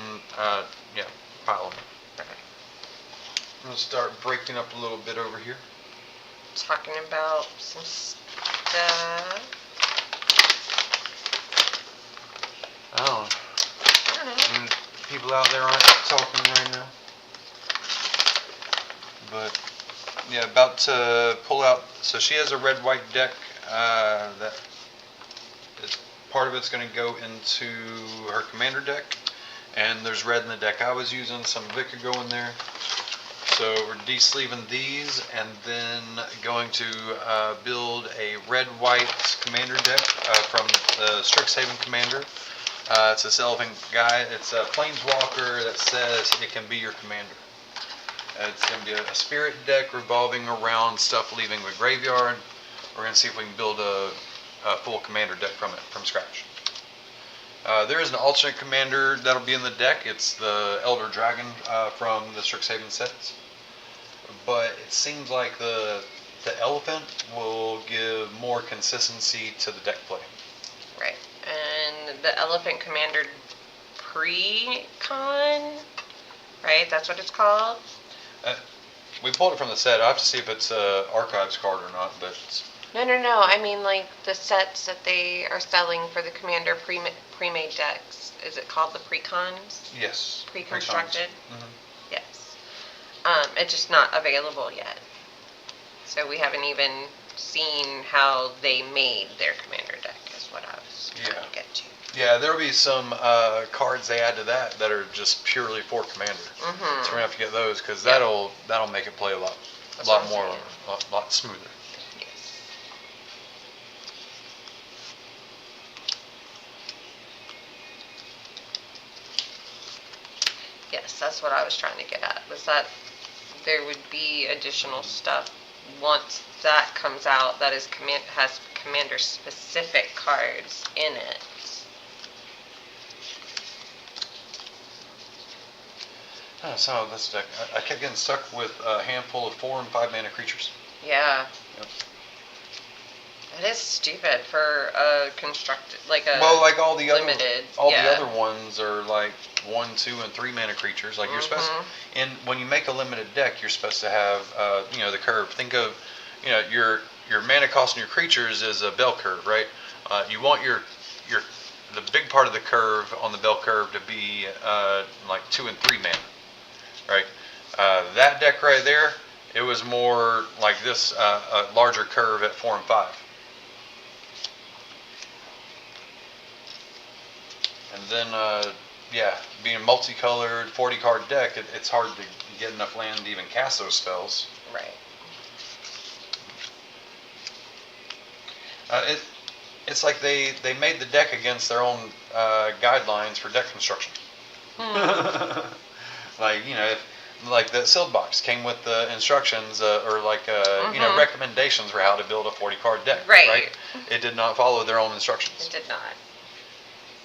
pile them. Okay. I'm going to start breaking up a little bit over here. Talking about some stuff. I don't I don't know. know. People out there aren't talking right now. But, yeah, about to pull out. So she has a red-white deck that is, part of it's going to go into her commander deck. And there's red in the deck I was using. Some of it could go in there. So we're de-sleeving these and then going to build a red-white commander deck from the Strixhaven Commander. It's a Selving guy. It's a Planeswalker that says it can be your commander. It's going to be a spirit deck revolving around stuff leaving the graveyard. We're going to see if we can build a full commander deck from it, from scratch. There is an alternate commander that'll be in the deck. It's the Elder Dragon from the Strixhaven sets. But it seems like the elephant will give more consistency to the deck play. Right. And the Elephant Commander Pre-Con, right? That's what it's called? We pulled it from the set. I have to see if it's an Archives card or not, but No. I mean, like, the sets that they are selling for the Commander pre-made decks. Is it called the Pre-Cons? yes. Pre-constructed? Mm-hmm. Yes. It's just not available yet. So we haven't even seen how they made their commander deck, is what I was trying to get to. Yeah, there'll be some cards they add to that are just purely for commander. So we're gonna have to get those because that'll make it play a lot smoother. Yes. Yes, that's what I was trying to get at. Was that there would be additional stuff once that comes out that is has commander specific cards in it. So this deck, I kept getting stuck with a handful of 4 and 5 mana creatures. Yeah. Yep. That is stupid for a constructed, like a like all the limited. the other ones are like 1, 2, and 3 mana creatures. Like you're supposed to, and when you make a limited deck, you're supposed to have the curve. Think of your mana cost on your creatures is a bell curve, right? You want the big part of the curve on the bell curve to be like 2 and 3 mana, right? That deck right there It was more like this, a larger curve at 4 and 5. And then, yeah, being multicolored 40 card deck, it's hard to get enough land to even cast those spells. Right. It's like they made the deck against their own guidelines for deck construction. Like, you know, like the sealed box came with the instructions or like you know, recommendations for how to build a 40 card deck. Right. It did not follow their own instructions. It did not.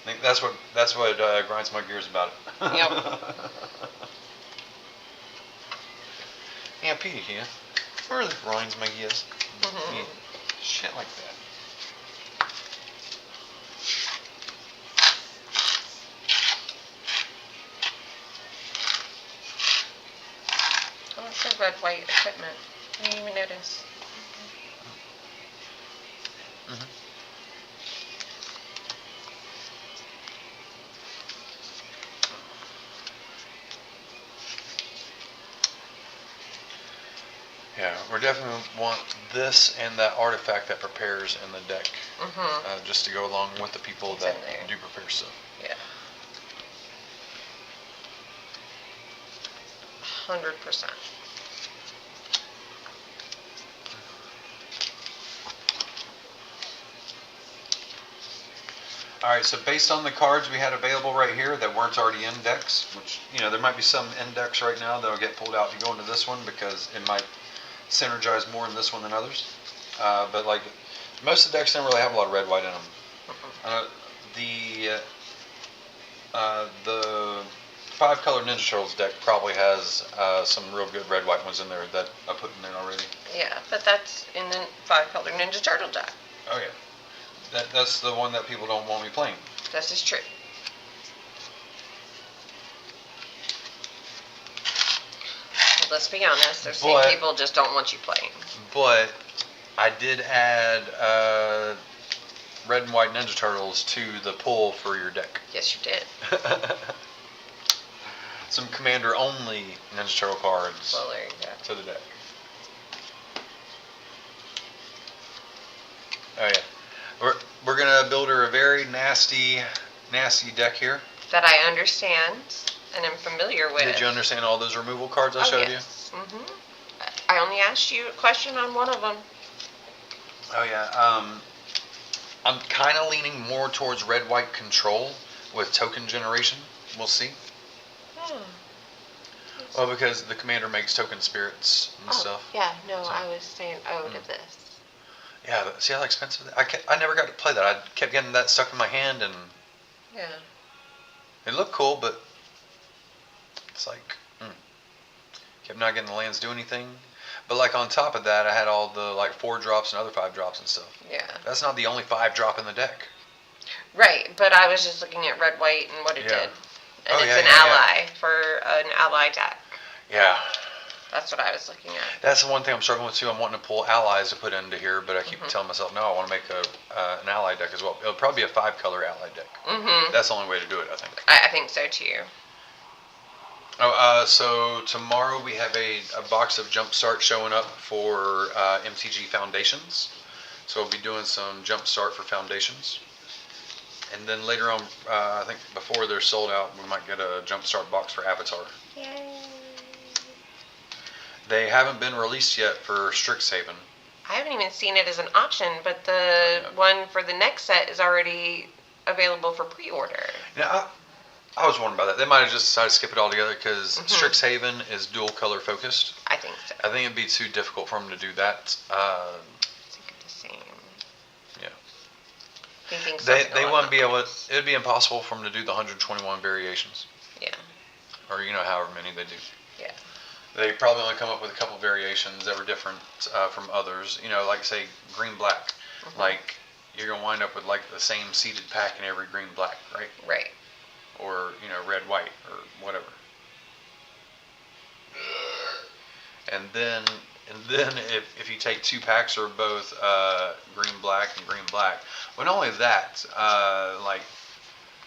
I think that's what grinds my gears about it. Yep. Yeah, Petey here. Where the grinds my gears? Yeah, shit like that. Oh, it said red, white equipment. I didn't even notice. Yeah, we definitely want this and that artifact that prepares in the deck, just to go along with the people It's that in there. do prepare stuff. Yeah. 100%. All right, so based on the cards we had available right here that weren't already in decks, which, you know, there might be some in decks right now that'll get pulled out to go into this one because it might synergize more in this one than others. But like most of the decks don't really have a lot of red white in them. The 5-color Ninja Turtles deck probably has some real good red white ones in there that I put in there already. Yeah, but that's in the 5-color Ninja Turtle deck. Oh yeah, that's the one that people don't want me playing. This is true. Well, let's be honest, there's some people just don't want you playing. But I did add red and white Ninja Turtles to the pull for your deck. Yes, you did. Some commander only Ninja Turtle cards Well, there you go. to the deck. Oh yeah, we're gonna build her a very nasty deck here. That I understand and am familiar with. Did you understand all those removal cards I showed you? I only asked you a question on one of them. Oh yeah. I'm kind of leaning more towards red-white control with token generation. We'll see. Well, because the commander makes token spirits and stuff. Yeah, no, So. I was saying to this. Yeah, but see how expensive I never got to play that. I kept getting that stuck in my hand, and Yeah. it looked cool, but it's like kept not getting the lands do anything. But like on top of that, I had all the like 4-drops and other 5-drops and stuff. Yeah. That's not the only 5-drop in the deck. Right, but I was just looking at red, white, and what it did. And it's an ally for an ally deck. Yeah. That's what I was looking at. That's the one thing I'm struggling with too. I'm wanting to pull allies to put into here, but I keep telling myself, no, I want to make an ally deck as well. It'll probably be a 5-color ally deck. That's the only way to do it, I think. I think so too. Oh, so tomorrow we have a box of Jumpstart showing up for MTG Foundations. So we'll be doing some Jumpstart for Foundations. And then later on, I think before they're sold out, we might get a Jumpstart box for Avatar. Yay. They haven't been released yet for Strixhaven. I haven't even seen it as an option, but the one for the next set is already available for pre-order. Yeah, I was wondering about that. They might have just decided to skip it altogether because Strixhaven is dual color focused. I think so. I think it'd be too difficult for them to do that. I think it's the same. Yeah. Thinking They wouldn't be able. It'd be impossible for them to do the 121 variations. Yeah. Or however many they do. Yeah. They probably only come up with a couple variations that were different from others. Like say green black. Like you're gonna wind up with like the same seeded pack in every green black, right? Right. Or red white or whatever. And then if you take 2 packs or both green black and green black, but not only that, like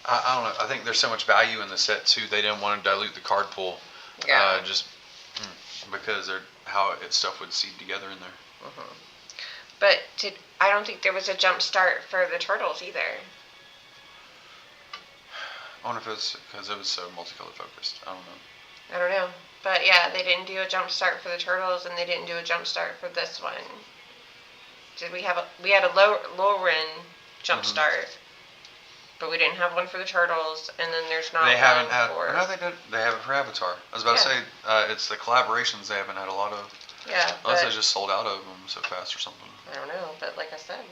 I don't know. I think there's so much value in the set too. They didn't want to dilute the card pool. Yeah. Just Because how stuff would seed together in there. But I don't think there was a jump start for the turtles either. I wonder if it's because it was so multicolored focused. I don't know. I don't know. But yeah, they didn't do a jump start for the turtles, and they didn't do a jump start for this one. We had a Lauren jump start, but we didn't have one for the turtles, and then there's not. They haven't had. For, no, they did. They have it for Avatar. I was about to say it's the collaborations they haven't had a lot of. Yeah. Unless they just sold out of them so fast or something. I don't know, but like I said,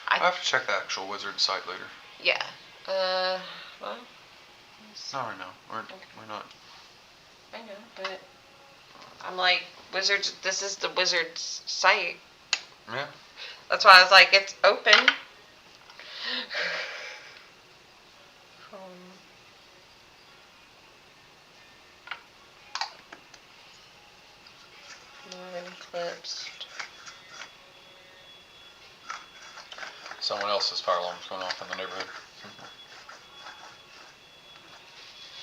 I have to check the actual Wizard site later. Yeah. Well. Not right now. We're not. I know, but I'm like, Wizards. This is the Wizards site. Yeah. That's why I was like, it's open. Clips. Someone else's fire alarm's going off in the neighborhood.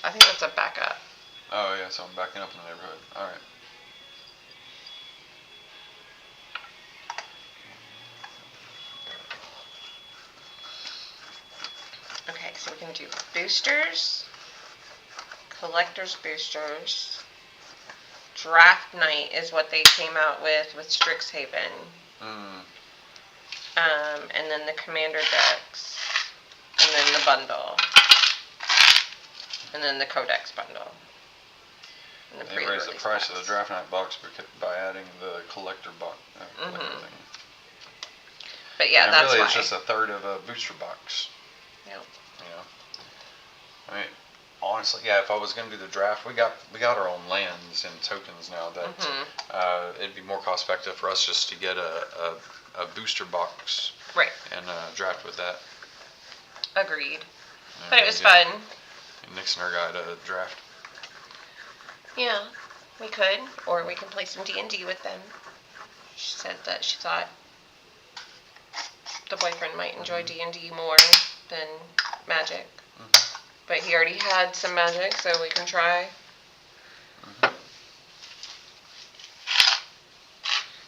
I think that's a backup. Oh yeah, someone backing up in the neighborhood. All right. Okay, so we can do boosters, collector's boosters. Draft night is what they came out with Strixhaven. And then the commander decks, and then the bundle, and then the codex bundle. And They raised the price of the draft night box by adding the collector box. Thing. But yeah, and that's really why. It's just a third of a booster box. Yep. Yeah. I mean, honestly, yeah. If I was going to do the draft, we got our own lands and tokens now. That it'd be more cost effective for us just to get a booster box, right, and draft with that. Agreed. But it was fun. Nixon our guy to draft. Yeah, we could, or we can play some D&D with them. She said that she thought the boyfriend might enjoy D&D more than Magic. But he already had some Magic, so we can try.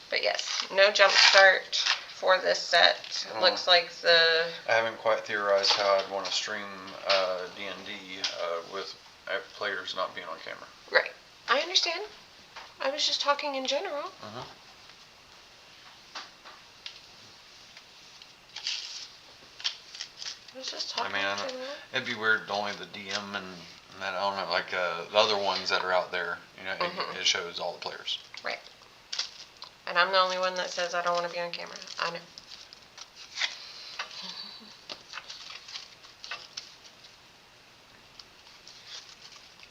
But yes, no jump start for this set. Looks like I haven't quite theorized how I'd want to stream D&D with players not being on camera. Right. I understand. I was just talking in general. I was just talking in general. It'd be weird only the DM and that, I don't know, like the other ones that are out there, you know, it shows all the players. Right. And I'm the only one that says I don't want to be on camera. I know.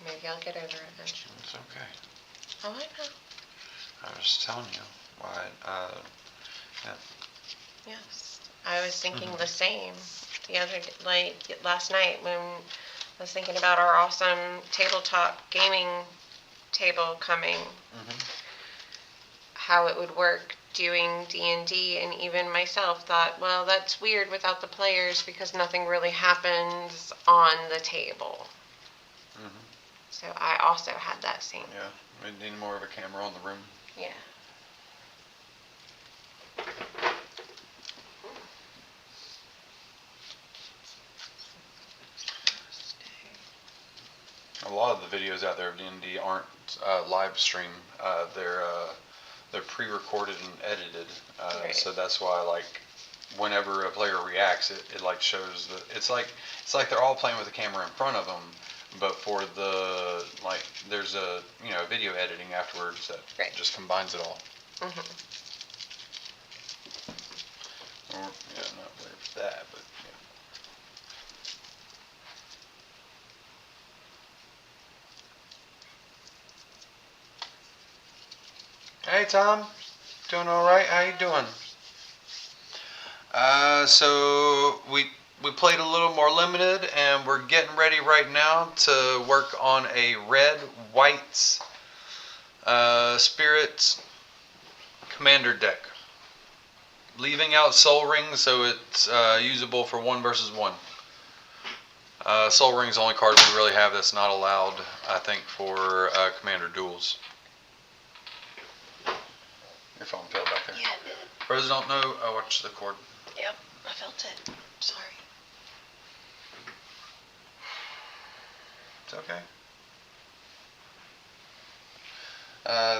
Maybe I'll get over it eventually. It's okay. Oh, I know. I was just telling you why. Yeah. Yes. I was thinking the same the other last night when I was thinking about our awesome tabletop gaming table coming. How it would work doing D&D, and even myself thought, well, that's weird without the players because nothing really happens on the table. So I also had that same. Yeah, we need more of a camera on the room. Yeah. A lot of the videos out there of D&D aren't live stream. They're pre-recorded and edited. Right. So that's why, like, whenever a player reacts, it like shows it's like they're all playing with the camera in front of them, but for the there's a video editing afterwards that just combines it all. Or, not really for that, but Hey Tom, doing all right? How you doing? So we played a little more limited, and we're getting ready right now to work on a red-white Spirit Commander deck. Leaving out Soul Ring so it's usable for 1 versus 1. Soul Ring's the only card we really have that's not allowed, I think, for Commander duels. Your phone fell back there. Yeah, it did. For those who don't know, I watch the cord. Yep, I felt it. Sorry. It's okay.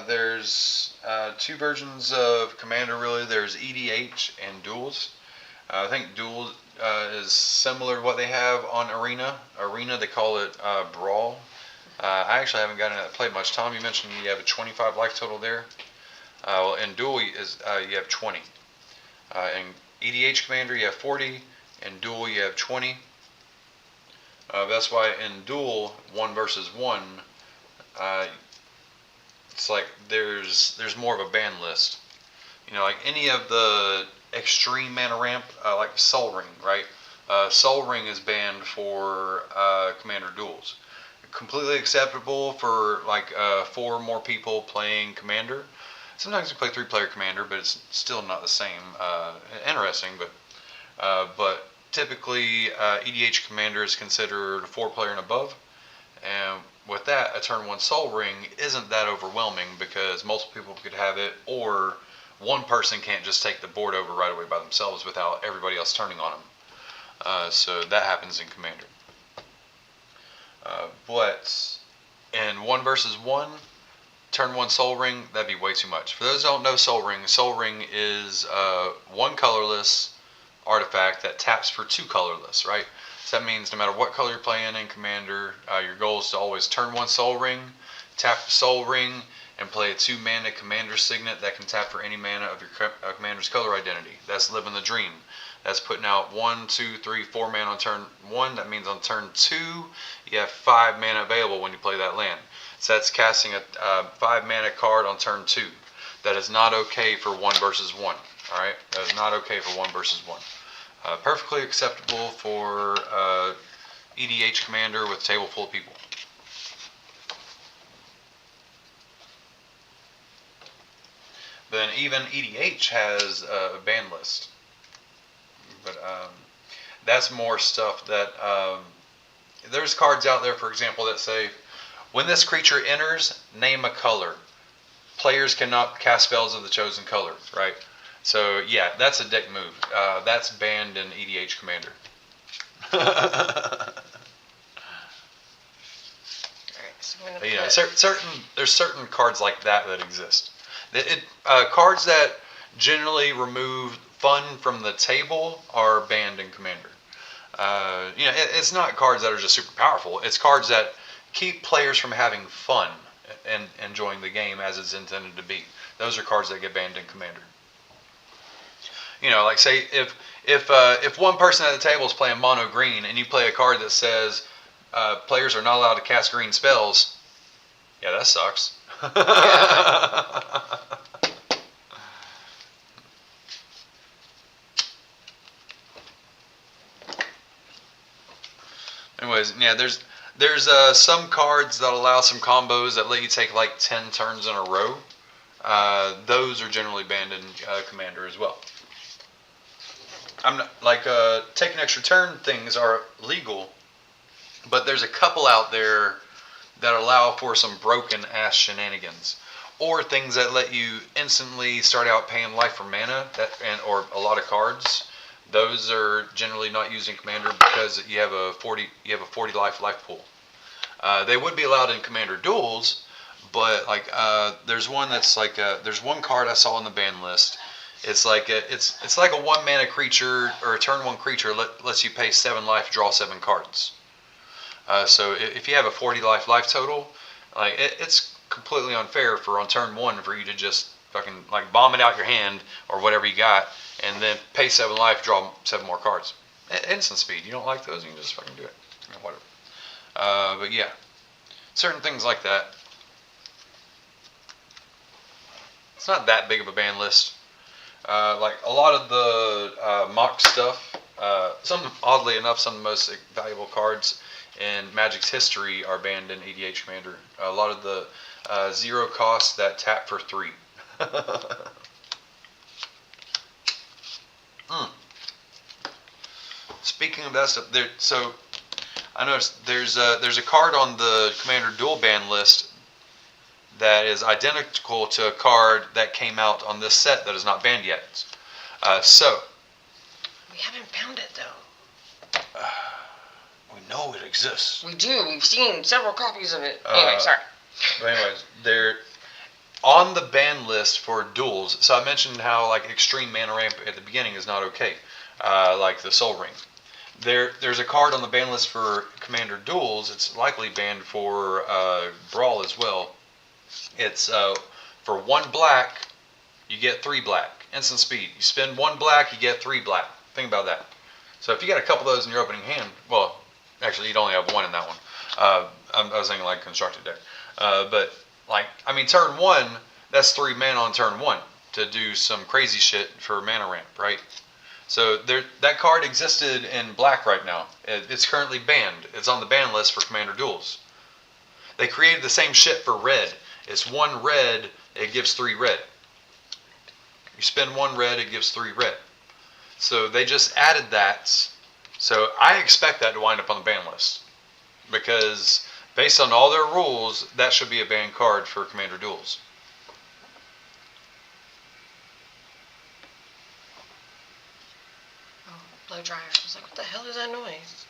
There's two versions of Commander, really. There's EDH and Duels. I think Duels is similar to what they have on Arena. Arena, they call it Brawl. I actually haven't gotten to play much. Tom, you mentioned you have a 25 life total there. Well, in Duel, you have 20. In EDH Commander, you have 40. In Duel, you have 20. That's why in Duel, 1 versus 1, it's like there's more of a ban list. You know, like any of the extreme mana ramp, like Soul Ring, right? Soul Ring is banned for Commander duels. Completely acceptable for like 4 or more people playing Commander. Sometimes you play 3-player Commander, but it's still not the same. Interesting, but typically EDH Commander is considered 4-player and above. And with that, a turn 1 Soul Ring isn't that overwhelming because multiple people could have it, or one person can't just take the board over right away by themselves without everybody else turning on them. So that happens in Commander. But in 1 versus 1, turn 1 Soul Ring, that'd be way too much. For those who don't know Soul Ring is 1 colorless artifact that taps for 2 colorless, right? So that means no matter what color you're playing in Commander, your goal is to always turn 1 Soul Ring, tap the Soul Ring, and play a 2-mana Commander Signet that can tap for any mana of your Commander's color identity. That's Living the Dream. That's putting out 1, 2, 3, 4 mana on turn 1. That means on turn 2, you have 5 mana available when you play that land. So that's casting a 5 mana card on turn 2. That is not okay for 1 versus 1. Alright? That is not okay for 1 versus 1. Perfectly acceptable for EDH Commander with a table full of people. Then even EDH has a ban list. But that's more stuff that... there's cards out there, for example, that say, when this creature enters, name a color. Players cannot cast spells of the chosen color, right? So, yeah, that's a dick move. That's banned in EDH Commander. You know, there's certain cards like that exist. Cards that generally remove fun from the table are banned in Commander. You know, it's not cards that are just super powerful. It's cards that keep players from having fun and enjoying the game as it's intended to be. Those are cards that get banned in Commander. You know, like say if one person at the table is playing mono green and you play a card that says players are not allowed to cast green spells, yeah, that sucks. Anyways, yeah, there's some cards that allow some combos that let you take like 10 turns in a row. Those are generally banned in Commander as well. I'm not, like taking extra turn things are legal, but there's a couple out there that allow for some broken ass shenanigans, or things that let you instantly start out paying life for mana or a lot of cards. Those are generally not used in Commander because you have a 40 life pool. They would be allowed in Commander duels, but like there's one that's like there's one card I saw on the ban list. It's like it's like a 1 mana creature or a turn 1 creature lets you pay 7 life, draw 7 cards. So if you have a 40 life total, like it's completely unfair for on turn 1 for you to just fucking like bomb it out your hand or whatever you got, and then pay 7 life, draw 7 more cards. Instant speed. You don't like those, you can just fucking do it. You know, whatever. But yeah, certain things like that. It's not that big of a ban list. Like a lot of the mock stuff, oddly enough, some of the most valuable cards in Magic's history are banned in EDH Commander. A lot of the 0 costs that tap for 3. Speaking of that stuff, so I noticed there's a card on the Commander Duel ban list that is identical to a card that came out on this set that is not banned yet. So We haven't found it though. we know it exists. We do. We've seen several copies of it. Anyway, sorry. But anyways, they're on the ban list for duels. So I mentioned how like extreme mana ramp at the beginning is not okay, like the Soul Ring. There's a card on the ban list for Commander Duels. It's likely banned for Brawl as well. It's for 1 black, you get 3 black. Instant speed. You spend 1 black, you get 3 black. Think about that. So if you got a couple of those in your opening hand, well, actually you'd only have 1 in that one. I was thinking like constructed deck. But like, I mean, turn 1, that's 3 mana on turn 1 to do some crazy shit for mana ramp, right? So that card existed in black right now. It's currently banned. It's on the ban list for Commander Duels. They created the same shit for red. It's 1 red, it gives 3 red. You spend 1 red, it gives 3 red. So they just added that. So I expect that to wind up on the ban list. Because based on all their rules, that should be a banned card for Commander Duels. Oh, blow dryer. I was like, what the hell is that noise?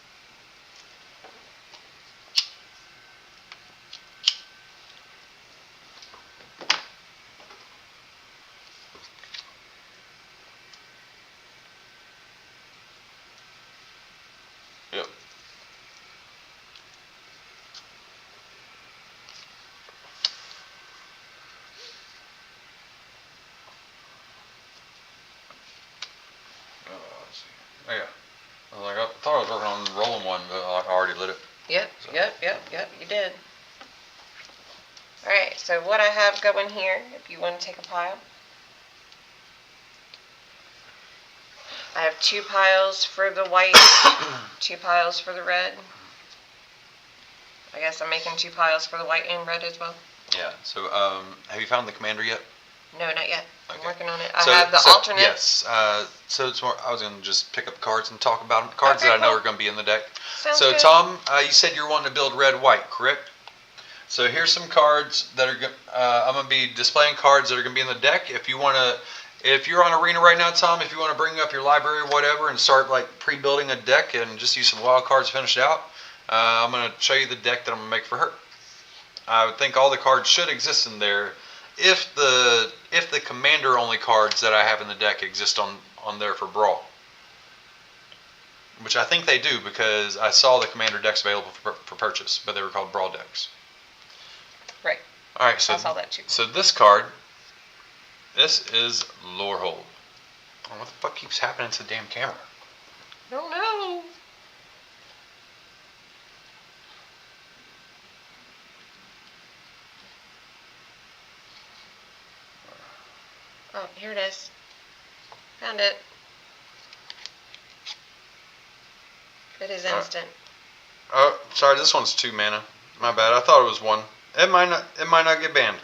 Yep. Let's see. Oh, yeah. I thought I was working on rolling one, but I already lit it. Yep, So. yep, you did. Alright, so what I have going here, if you want to take a pile. I have 2 piles for the white, 2 piles for the red. I guess I'm making 2 piles for the white and red as well. Yeah. So, have you found the commander yet? No, not yet. Okay. I'm working on it. I have the alternate. Yes. So it's more. I was going to just pick up cards and talk about them. Cards Okay, that I know cool. are going to be in the deck. Sounds So good. Tom, you said you're wanting to build red-white, correct? So here's some cards that are. I'm going to be displaying cards that are going to be in the deck. If you want to. If you're on Arena right now, Tom, if you want to bring up your library or whatever and start like pre-building a deck and just use some wild cards to finish it out, I'm going to show you the deck that I'm going to make for her. I would think all the cards should exist in there if the commander only cards that I have in the deck exist on there for Brawl. Which I think they do because I saw the commander decks available for purchase, but they were called Brawl decks. Right. Alright, so I saw that too. So this card, this is Lorehold. Oh, what the fuck keeps happening to the damn camera? No, no. Oh, here it is. Found it. It is instant. Oh, sorry, this one's 2 mana. My bad. I thought it was 1. It might not get banned.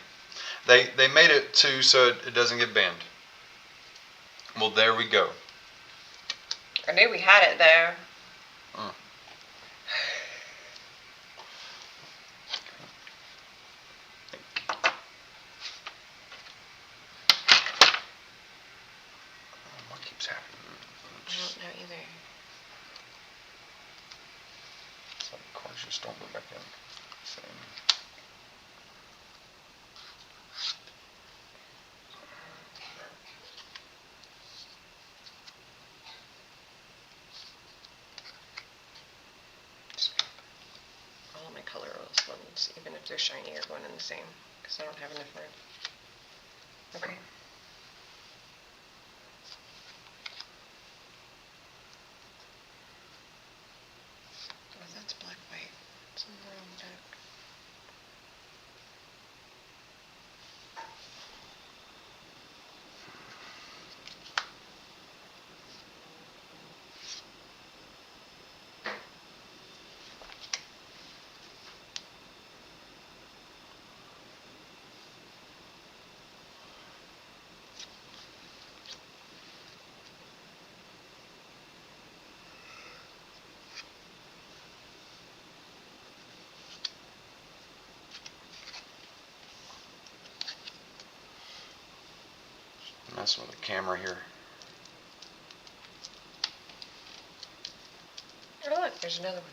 They made it 2 so it doesn't get banned. Well, there we go. I knew we had it there. What keeps happening? I don't know either. Some cards just don't go back in. Same. All of my colorless ones, even if they're shiny, are going in the same because I don't have enough red. Okay. Oh, that's black white. It's in the wrong deck. messing with the camera here. Oh, look, there's another one.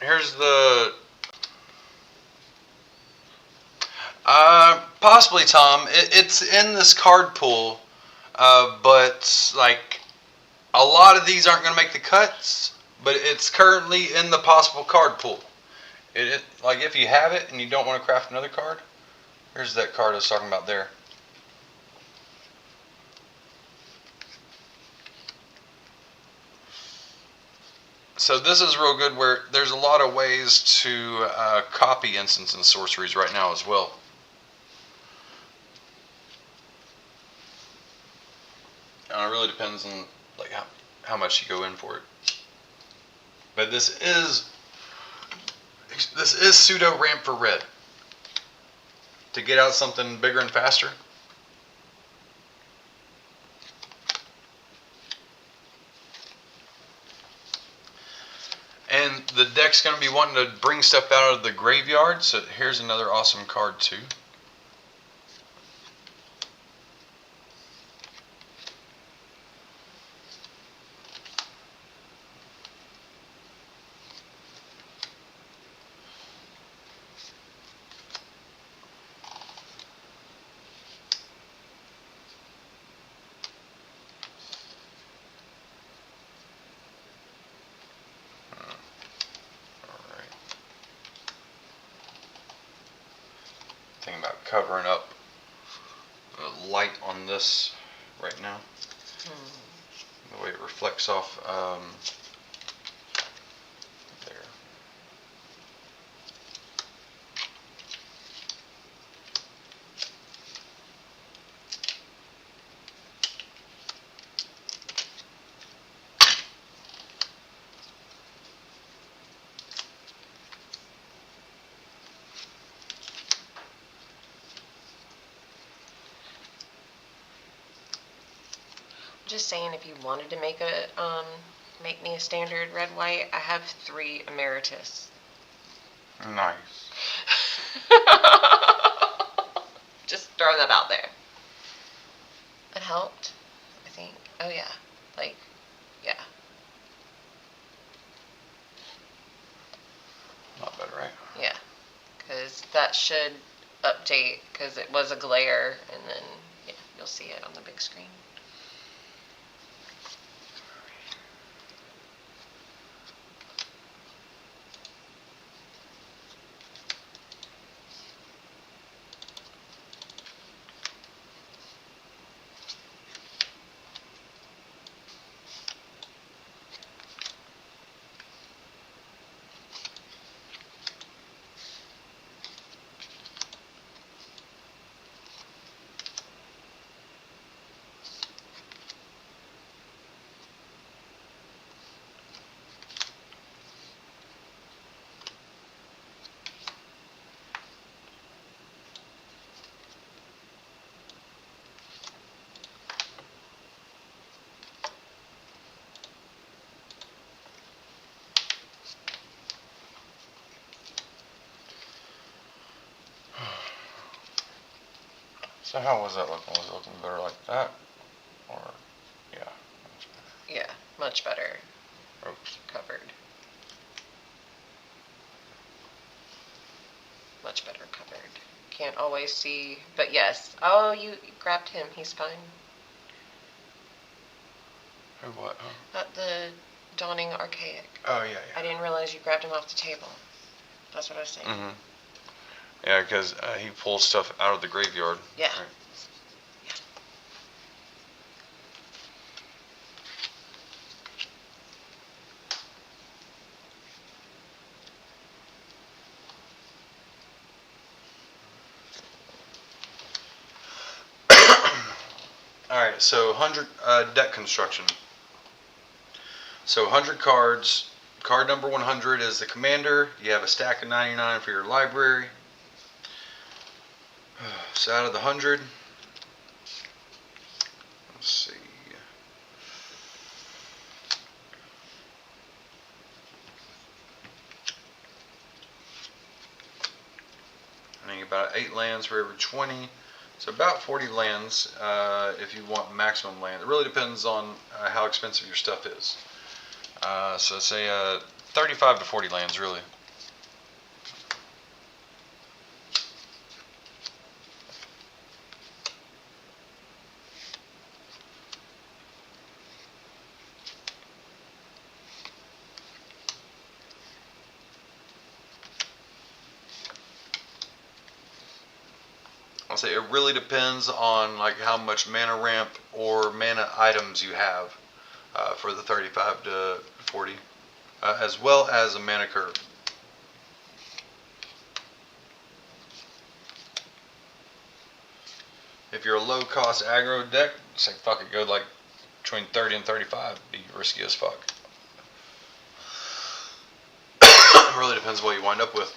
Here's the possibly Tom. It's in this card pool, but like a lot of these aren't going to make the cuts. But it's currently in the possible card pool. Like if you have it and you don't want to craft another card, here's that card I was talking about there. So this is real good where there's a lot of ways to copy instants and sorceries right now as well. It really depends on like how much you go in for it. But this is pseudo ramp for red. To get out something bigger and faster. And the deck's going to be wanting to bring stuff out of the graveyard, so here's another awesome card too. Thinking about covering up the light on this right now. The way it reflects off there. Just saying, if you wanted to make me a standard red white, I have 3 emeritus. Nice. Just throwing that out there. It helped, I think. Oh yeah, like, yeah. Not bad, right? Yeah, because that should update, because it was a glare, and then yeah, you'll see it on the big screen. So how was that looking? Was it looking better like that? Or, yeah. Yeah, much better Oops. covered. Much better covered. Can't always see, but yes. Oh, you grabbed him. He's fine. Who what? The Dawning Archaic. Oh, yeah, I didn't realize you grabbed him off the table. That's what I was saying. Mm-hmm. Yeah, because he pulls stuff out of the graveyard. Yeah. Right. Alright, so 100 deck construction. So 100 cards. Card number 100 is the commander. You have a stack of 99 for your library. So out of the 100, let's see. I think about 8 lands for every 20. So about 40 lands if you want maximum land. It really depends on how expensive your stuff is. So say 35 to 40 lands really. I'll say it really depends on like how much mana ramp or mana items you have for the 35 to 40, as well as a mana curve. If you're a low cost aggro deck, say fuck it, go like between 30 and 35, be risky as fuck. It really depends what you wind up with.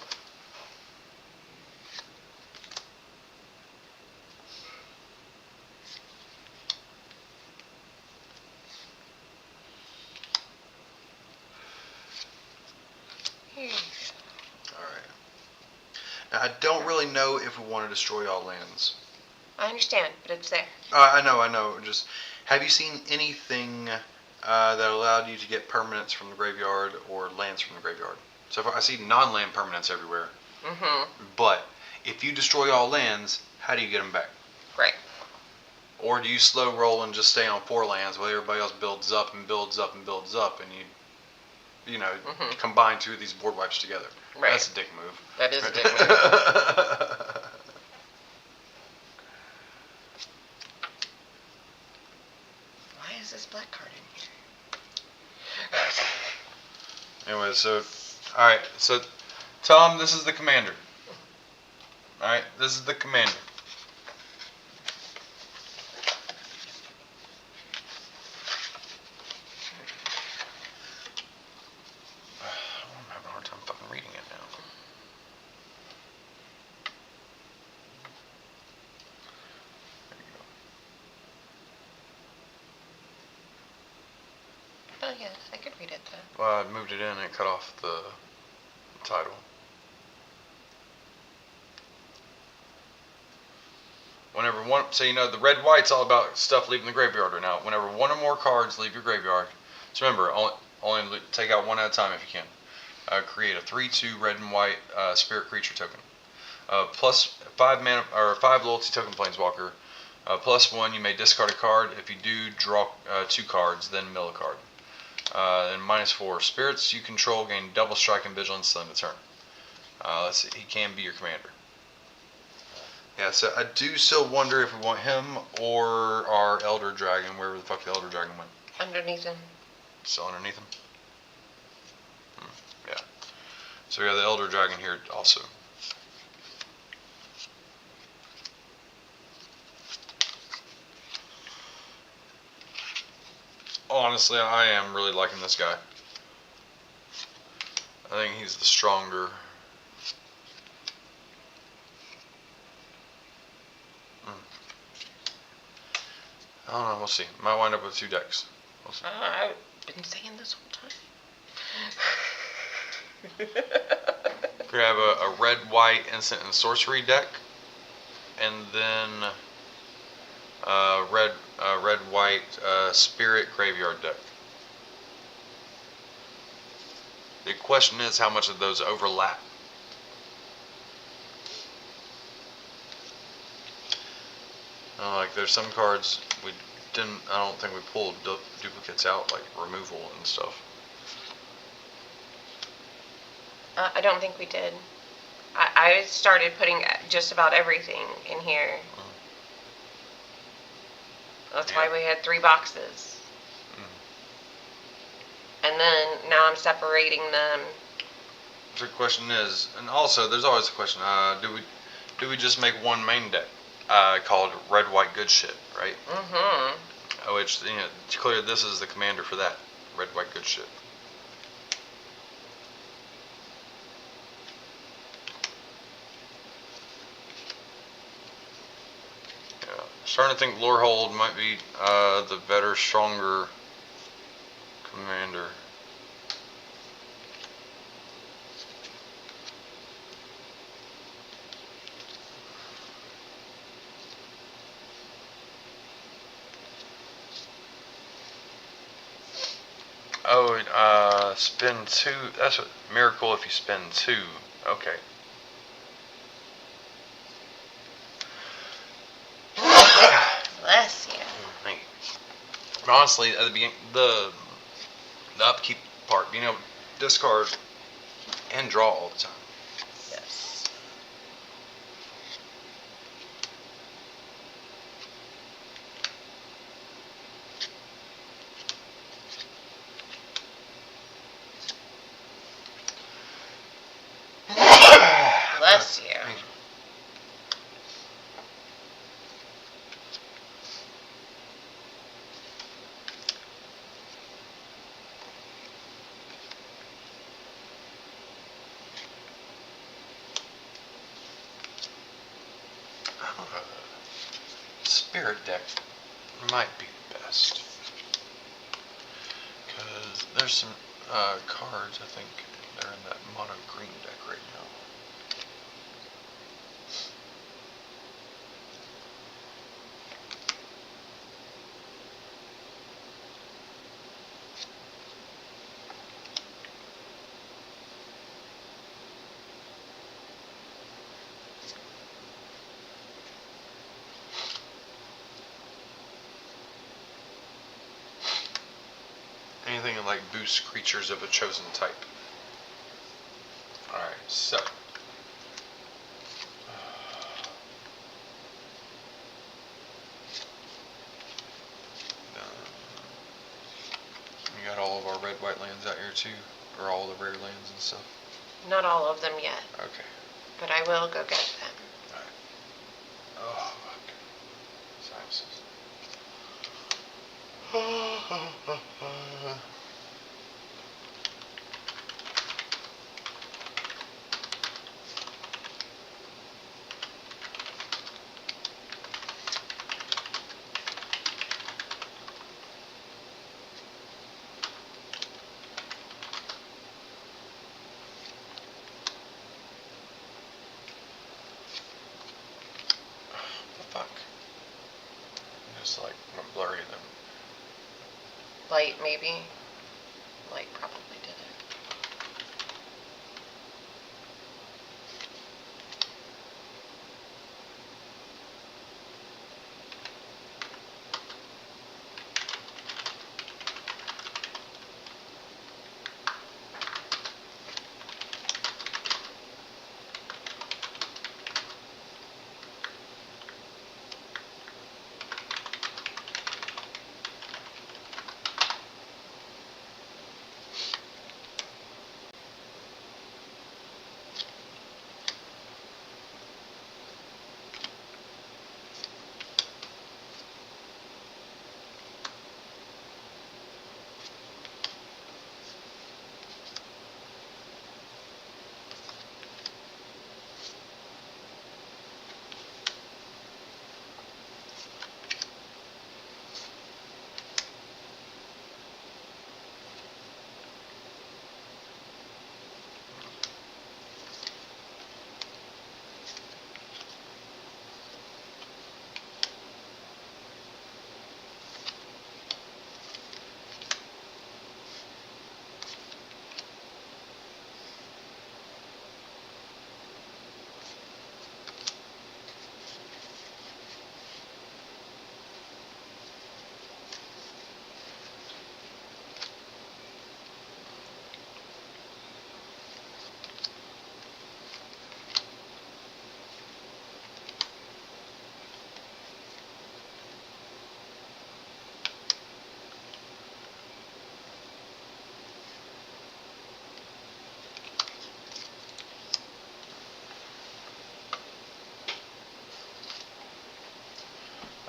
Alright. Now I don't really know if we want to destroy all lands. I understand, but it's there. I know. Just, have you seen anything that allowed you to get permanents from the graveyard or lands from the graveyard? So far, I see non-land permanents everywhere. Mm-hmm. But if you destroy all lands, how do you get them back? Right. Or do you slow roll and just stay on 4 lands while everybody else builds up and builds up and builds up, and you know, combine 2 of these board wipes together? Right. That's a dick move. That is a dick move. Why is this black card in here? Anyway, so, alright, so, Tom, this is the commander. Alright, this is the commander. I'm having a hard time fucking reading it now. There you go. Oh, yes, I could read it though. Well, I moved it in and it cut off the title. Whenever one, so you know, the red white's all about stuff leaving the graveyard right now. Whenever 1 or more cards leave your graveyard, so remember, only take out 1 at a time if you can. Create a 3/2 red and white spirit creature token. Plus 5 mana or 5 loyalty token planeswalker. +1, you may discard a card. If you do, draw 2 cards, then mill a card. And -4, spirits you control gain double strike and vigilance on the turn. Let's see, he can be your commander. Yeah, so I do still wonder if we want him or our Elder Dragon, wherever the fuck the Elder Dragon went. Underneath him. Still underneath him? Yeah. So we got the Elder Dragon here also. Honestly, I am really liking this guy. I think he's the stronger. I don't know, we'll see. Might wind up with 2 decks. We'll see. I've been saying this whole time. Grab a red-white instant and sorcery deck, and then red white spirit graveyard deck. The question is how much of those overlap. Like there's some cards we didn't. I don't think we pulled duplicates out, like removal and stuff. I don't think we did. I started putting just about everything in here. That's why we had 3 boxes. And then now I'm separating them. So the question is, and also there's always a question: do we just make one main deck called Red White Good Shit, right? Mm-hmm. Which clearly this is the commander for that Red White Good Shit. Starting to think Lorehold might be the better, stronger commander. Oh, spin 2. That's what miracle if you spin 2. Okay. Bless you. Honestly, at the beginning, the upkeep part, being able to discard and draw all the time. Yes. Bless you. Spirit deck might be best. Because there's some cards, I think, they're in that mono green deck right now. Anything that like boosts creatures of a chosen type. Alright, so we got all of our red white lands out here too, or all the rare lands and stuff. Not all of them yet. Okay. But I will go get them. Alright. Oh fuck. Sinuses. Fuck. Just like blurry them. Light, maybe. Light probably did it.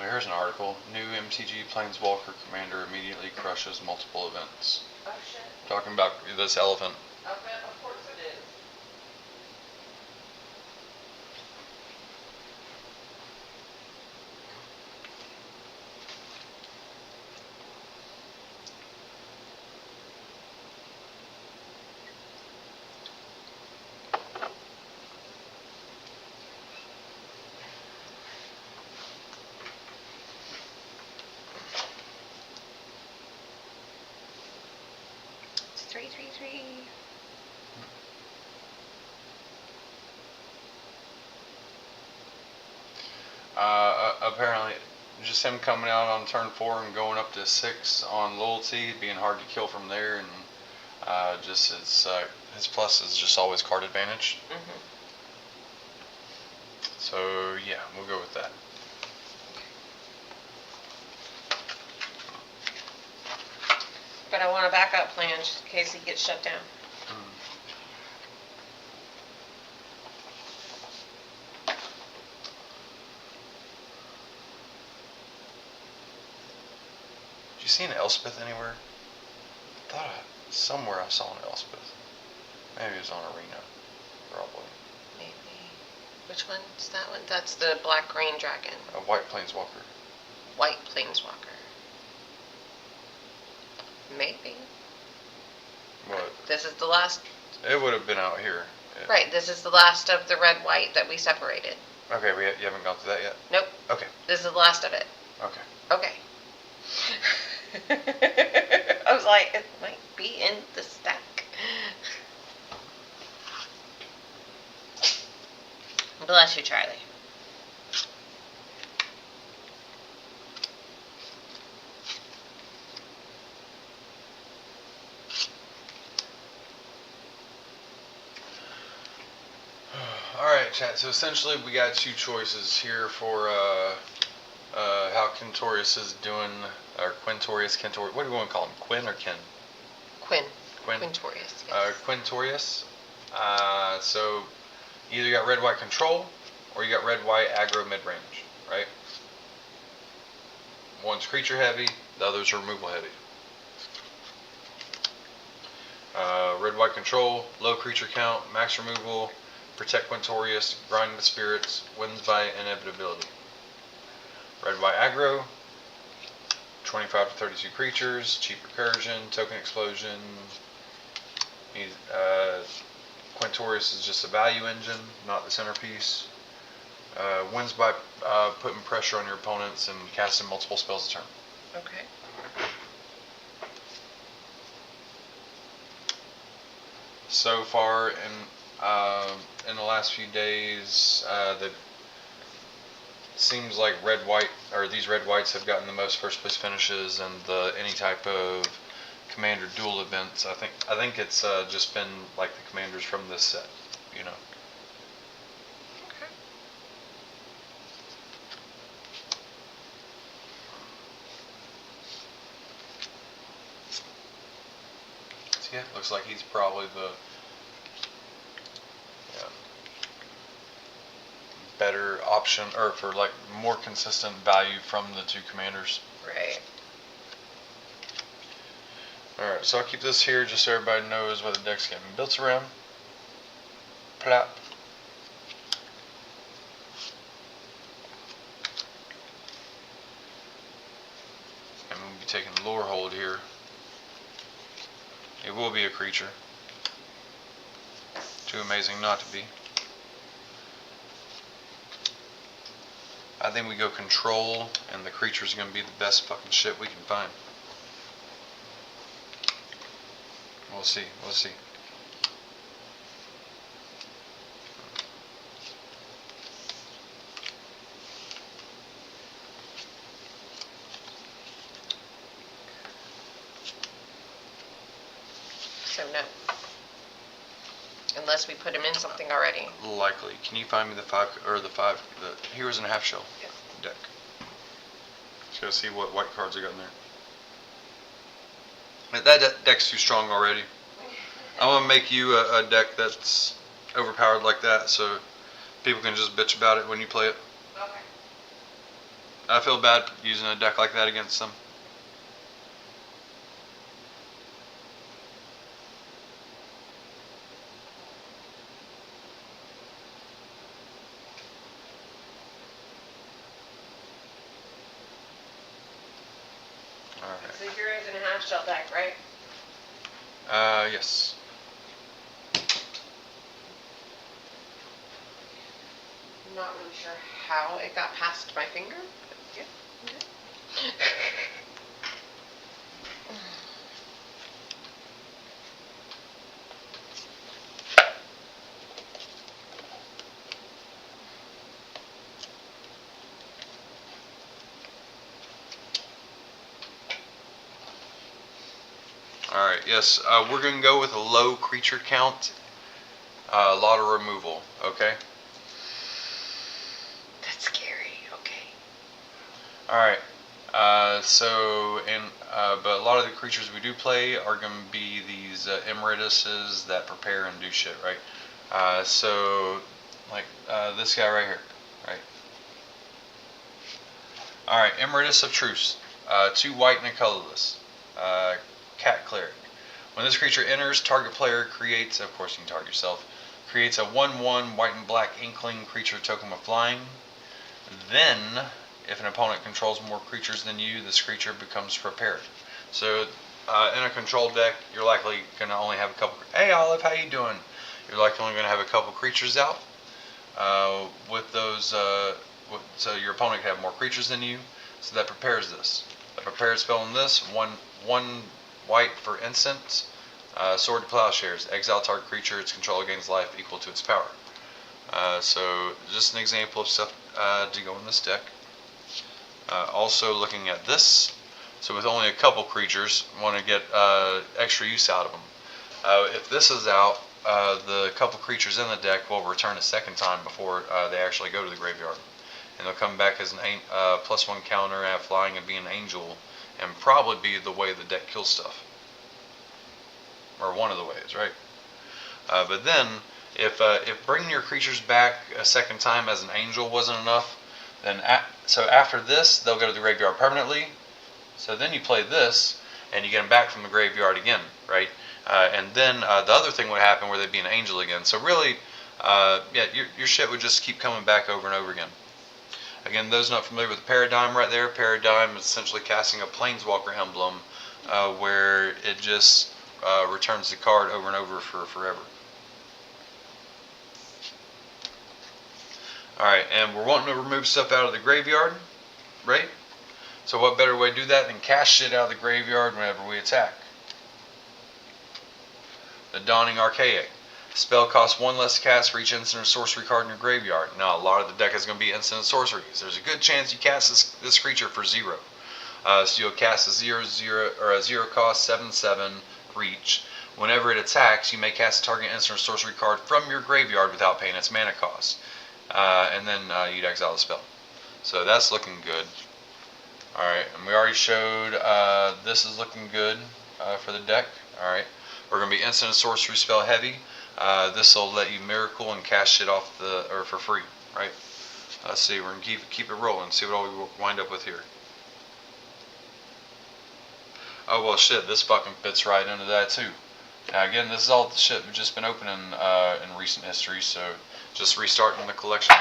here's an article. New MTG Planeswalker Commander immediately crushes multiple events. Oh shit. Talking about this elephant. Okay, of course it is. It's 333. Apparently, just him coming out on turn 4 and going up to 6 on loyalty, being hard to kill from there, and just his plus is just always card advantage. Mm-hmm. So yeah, we'll go with that. But I want a backup plan just in case he gets shut down. Did you see an Elspeth anywhere? I thought somewhere I saw an Elspeth. Maybe it was on Arena, probably. Maybe. Which one's that one? That's the black-green dragon. A white Planeswalker. White planeswalker. Maybe. What? This is the last. It would have been out here. Yeah. Right, this is the last of the red-white that we separated. Okay, you haven't gone through that yet? Nope. Okay. This is the last of it. Okay. Okay. I was like, it might be in the stack. Bless you, Charlie. Alright, chat. So essentially we got two choices here for how Quintorius is doing, or Quintorius, what do you want to call him? Quinn or Ken? Quinn. Quinn? Quintorius, yes. Quintorius. So either you got red-white control, or you got red-white aggro mid-range, right? One's creature heavy, the other's removal heavy. Red-white control, low creature count, max removal, protect Quintorius, grind the spirits, wins by inevitability. Red-white aggro, 25 to 32 creatures, cheap recursion, token explosion. Quintorius is just a value engine, not the centerpiece. Wins by putting pressure on your opponents and casting multiple spells a turn. Okay. So far in the last few days, that seems like these red whites have gotten the most first place finishes and any type of commander duel events. I think it's just been like the commanders from this set, you know. Okay. So yeah, looks like he's probably the better option, or for like more consistent value from the two commanders. Right. Alright, so I'll keep this here just so everybody knows what the deck's getting built around. Plop. And we'll be taking Lore Hold here. It will be a creature. Too amazing not to be. I think we go control, and the creature's gonna be the best fucking shit we can find. We'll see, we'll see. So no. Unless we put him in something already. Likely. Can you find me the Heroes in a Half Shell deck? Let's go see what white cards I got in there. That deck's too strong already. I'm gonna make you a deck that's overpowered like that, so people can just bitch about it when you play it. Okay. I feel bad using a deck like that against them. Alright. So you're using a half shell deck, right? Yes. I'm not really sure how it got past my finger. But yeah. Okay. Alright, yes, we're going to go with a low creature count, a lot of removal, okay? That's scary. Okay. Alright, but a lot of the creatures we do play are going to be these Emeritus's that prepare and do shit, right? Like this guy right here, right? Alright, Emeritus of Truce, 2 white and a colorless. Cat Cleric. When this creature enters, target player creates, of course you can target yourself, creates a 1/1 white and black inkling creature token with flying. Then, if an opponent controls more creatures than you, this creature becomes prepared. So, in a control deck, you're likely going to only have a couple. Hey Olive, how you doing? You're likely only going to have a couple creatures out. With those, so your opponent can have more creatures than you. So that prepares this. A prepared spell in this, one white for instant, Sword to Plowshares. Exile target creature, its control gains life equal to its power. So just an example of stuff to go in this deck. Also looking at this, so with only a couple creatures, want to get extra use out of them. If this is out, the couple creatures in the deck will return a second time before they actually go to the graveyard. And they'll come back as an +1 counter, have flying, and be an angel, and probably be the way the deck kills stuff. Or one of the ways, right? But then, if bringing your creatures back a second time as an angel wasn't enough, then so after this, they'll go to the graveyard permanently. So then you play this, and you get them back from the graveyard again, right? And then the other thing would happen where they'd be an angel again. So really, yeah, your shit would just keep coming back over and over again. Again, those not familiar with the Paradigm right there, Paradigm is essentially casting a Planeswalker emblem where it just returns the card over and over for forever. Alright, and we're wanting to remove stuff out of the graveyard, right? So what better way to do that than cast shit out of the graveyard whenever we attack? The Dawning Archaic. Spell costs 1 less to cast for each instant or sorcery card in your graveyard. Now, a lot of the deck is going to be instant and sorceries. There's a good chance you cast this creature for 0. So you'll cast a 0 cost 7/7 reach. Whenever it attacks, you may cast a target instant or sorcery card from your graveyard without paying its mana cost. And then you'd exile the spell. So that's looking good. Alright, and we already showed this is looking good for the deck. Alright, we're going to be instant and sorcery spell heavy. This will let you miracle and cast shit off for free, right? Let's see, we're going to keep it rolling, see what all we wind up with here. Oh well shit, this fucking fits right into that too. Now again, this is all the shit we've just been opening in recent history, so just restarting the collection.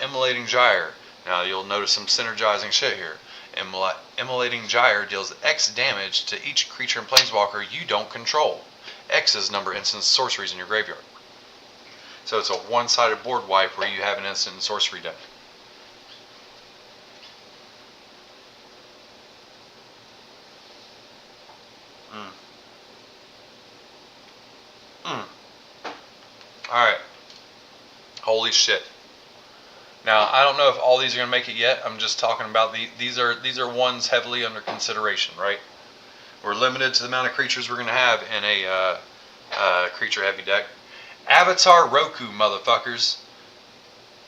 Immolating Gyre. Now you'll notice some synergizing shit here. Immolating Gyre deals X damage to each creature and planeswalker you don't control. X is number of instant sorceries in your graveyard. So it's a one-sided board wipe where you have an instant and sorcery deck. Alright. Holy shit. Now, I don't know if all these are going to make it yet. I'm just talking about these are ones heavily under consideration, right? We're limited to the amount of creatures we're going to have in a creature heavy deck. Avatar Roku, motherfuckers.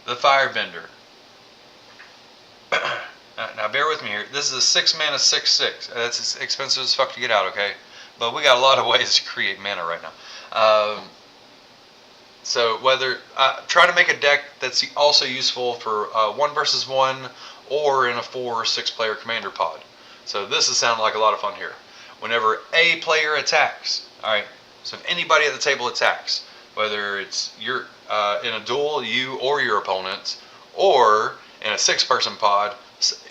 The Firebender. Now bear with me here. This is a 6 mana 6/6. That's expensive as fuck to get out, okay? But we got a lot of ways to create mana right now. So whether try to make a deck that's also useful for 1 versus 1 or in a 4 or 6 player commander pod. So this is sounding like a lot of fun here. Whenever a player attacks, all right. So if anybody at the table attacks, whether it's your in a duel, you or your opponent, or in a 6-person pod,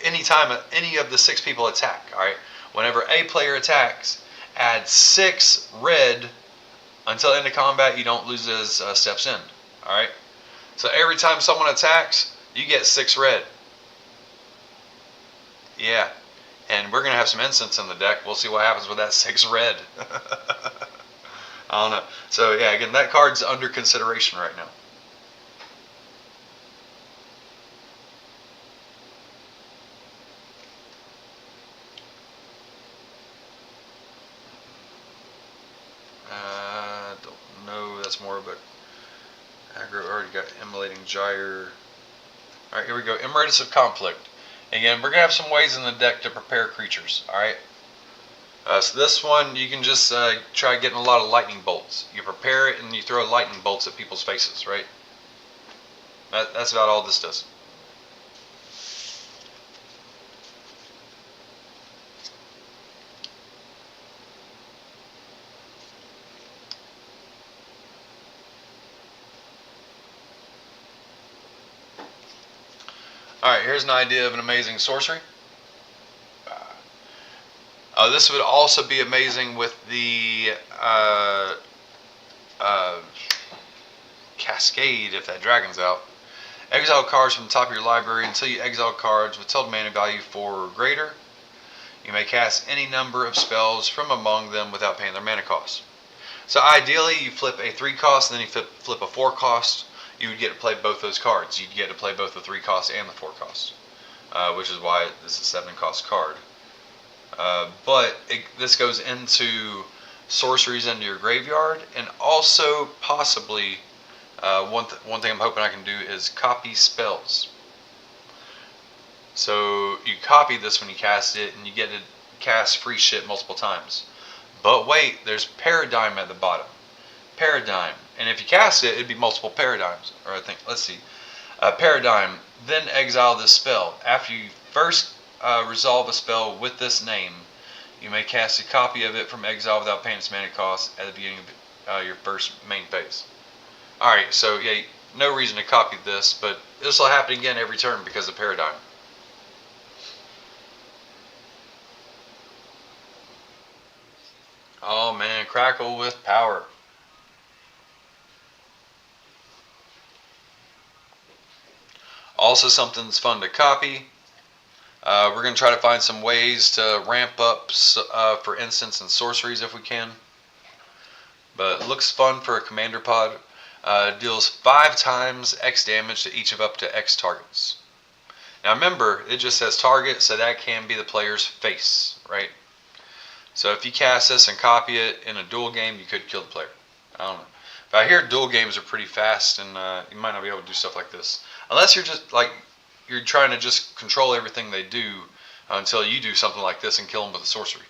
anytime any of the 6 people attack, all right. Whenever a player attacks, add 6 red until end of combat. You don't lose as steps in. All right. So every time someone attacks, you get 6 red. Yeah. And we're gonna have some instants in the deck. We'll see what happens with that 6 red. I don't know. So yeah, again, that card's under consideration right now. Don't know. That's more of a aggro. Already got Immolating Gyre. All right, here we go. Emeritus of Conflict. Again, we're gonna have some ways in the deck to prepare creatures. All right. So this one, you can just try getting a lot of lightning bolts. You prepare it and you throw lightning bolts at people's faces, right? That's about all this does. Alright, here's an idea of an amazing sorcery. This would also be amazing with the Cascade if that dragon's out. Exile cards from the top of your library until you exile cards with total mana value 4 or greater. You may cast any number of spells from among them without paying their mana cost. So ideally you flip a 3 cost and then you flip a 4 cost. You would get to play both those cards. You'd get to play both the 3 cost and the 4 cost, which is why this is a 7 cost card. But this goes into sorceries into your graveyard, and also possibly one thing I'm hoping I can do is copy spells. So you copy this when you cast it, and you get to cast free shit multiple times. But wait, there's Paradigm at the bottom. Paradigm, and if you cast it, it'd be multiple paradigms. Or I think, let's see, Paradigm. Then exile this spell. After you first resolve a spell with this name, you may cast a copy of it from exile without paying its mana cost at the beginning of your first main phase. Alright, so yeah, no reason to copy this, but this will happen again every turn because of Paradigm. Oh man, Crackle with power. Also something that's fun to copy. We're going to try to find some ways to ramp up for instants and sorceries if we can. But it looks fun for a commander pod. Deals 5 times X damage to each of up to X targets. Now remember, it just says target, so that can be the player's face, right? So if you cast this and copy it in a duel game, you could kill the player. I don't know. But I hear duel games are pretty fast, and you might not be able to do stuff like this. Unless you're just like, you're trying to just control everything they do until you do something like this and kill them with a sorcery.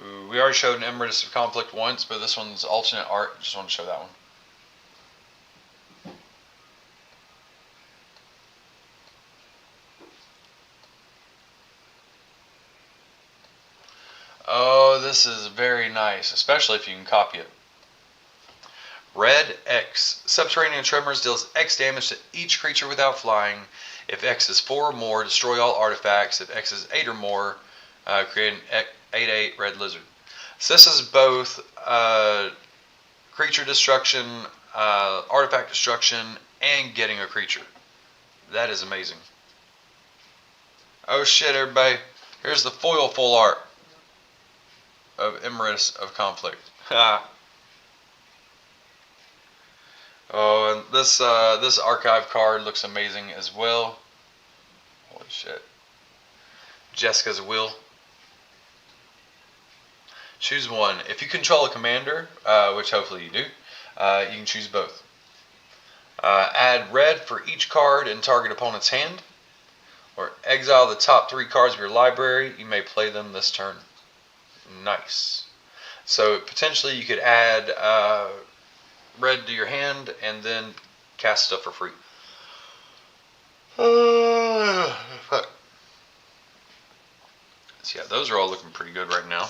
Ooh, we already showed an Emeritus of Conflict once, but this one's alternate art. Just want to show that one. Oh, this is very nice, especially if you can copy it. Red X. Subterranean Tremors deals X damage to each creature without flying. If X is 4 or more, destroy all artifacts. If X is 8 or more, create an 8/8 red lizard. So this is both creature destruction, artifact destruction, and getting a creature. That is amazing. Oh shit, everybody. Here's the foil full art of Emeritus of Conflict. Oh, and this archive card looks amazing as well. Holy shit. Jessica's Will. Choose one. If you control a commander, which hopefully you do, you can choose both. Add red for each card in target opponent's hand, or exile the top 3 cards of your library. You may play them this turn. Nice. So potentially you could add red to your hand and then cast stuff for free. Fuck. So yeah, those are all looking pretty good right now.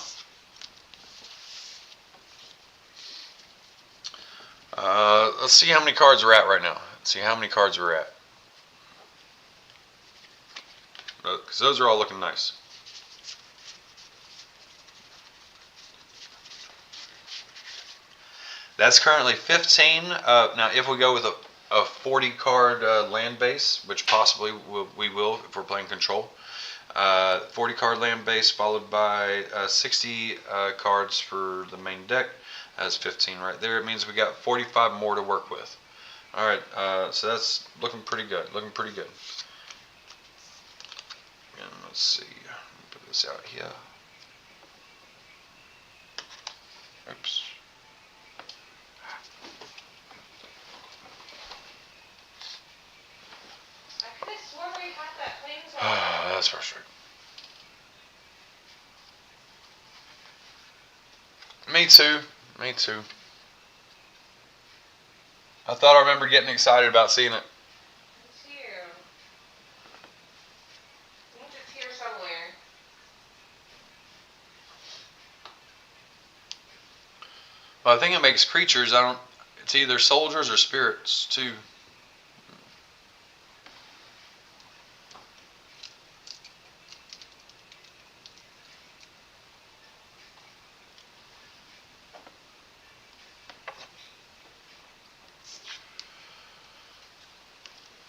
Let's see how many cards we're at right now. Let's see how many cards we're at. Because those are all looking nice. That's currently 15. Now, if we go with a 40 card land base, which possibly we will if we're playing control, 40 card land base followed by 60 cards for the main deck. That's 15 right there. It means we got 45 more to work with. All right, so that's looking pretty good. Looking pretty good. And let's see. Put this out here. Oops. I could have sworn we had that planes. That's frustrating. Me too. Me too. I thought I remember getting excited about seeing it. It's here. I think it's here somewhere. Well, I think it makes creatures. It's either soldiers or spirits too.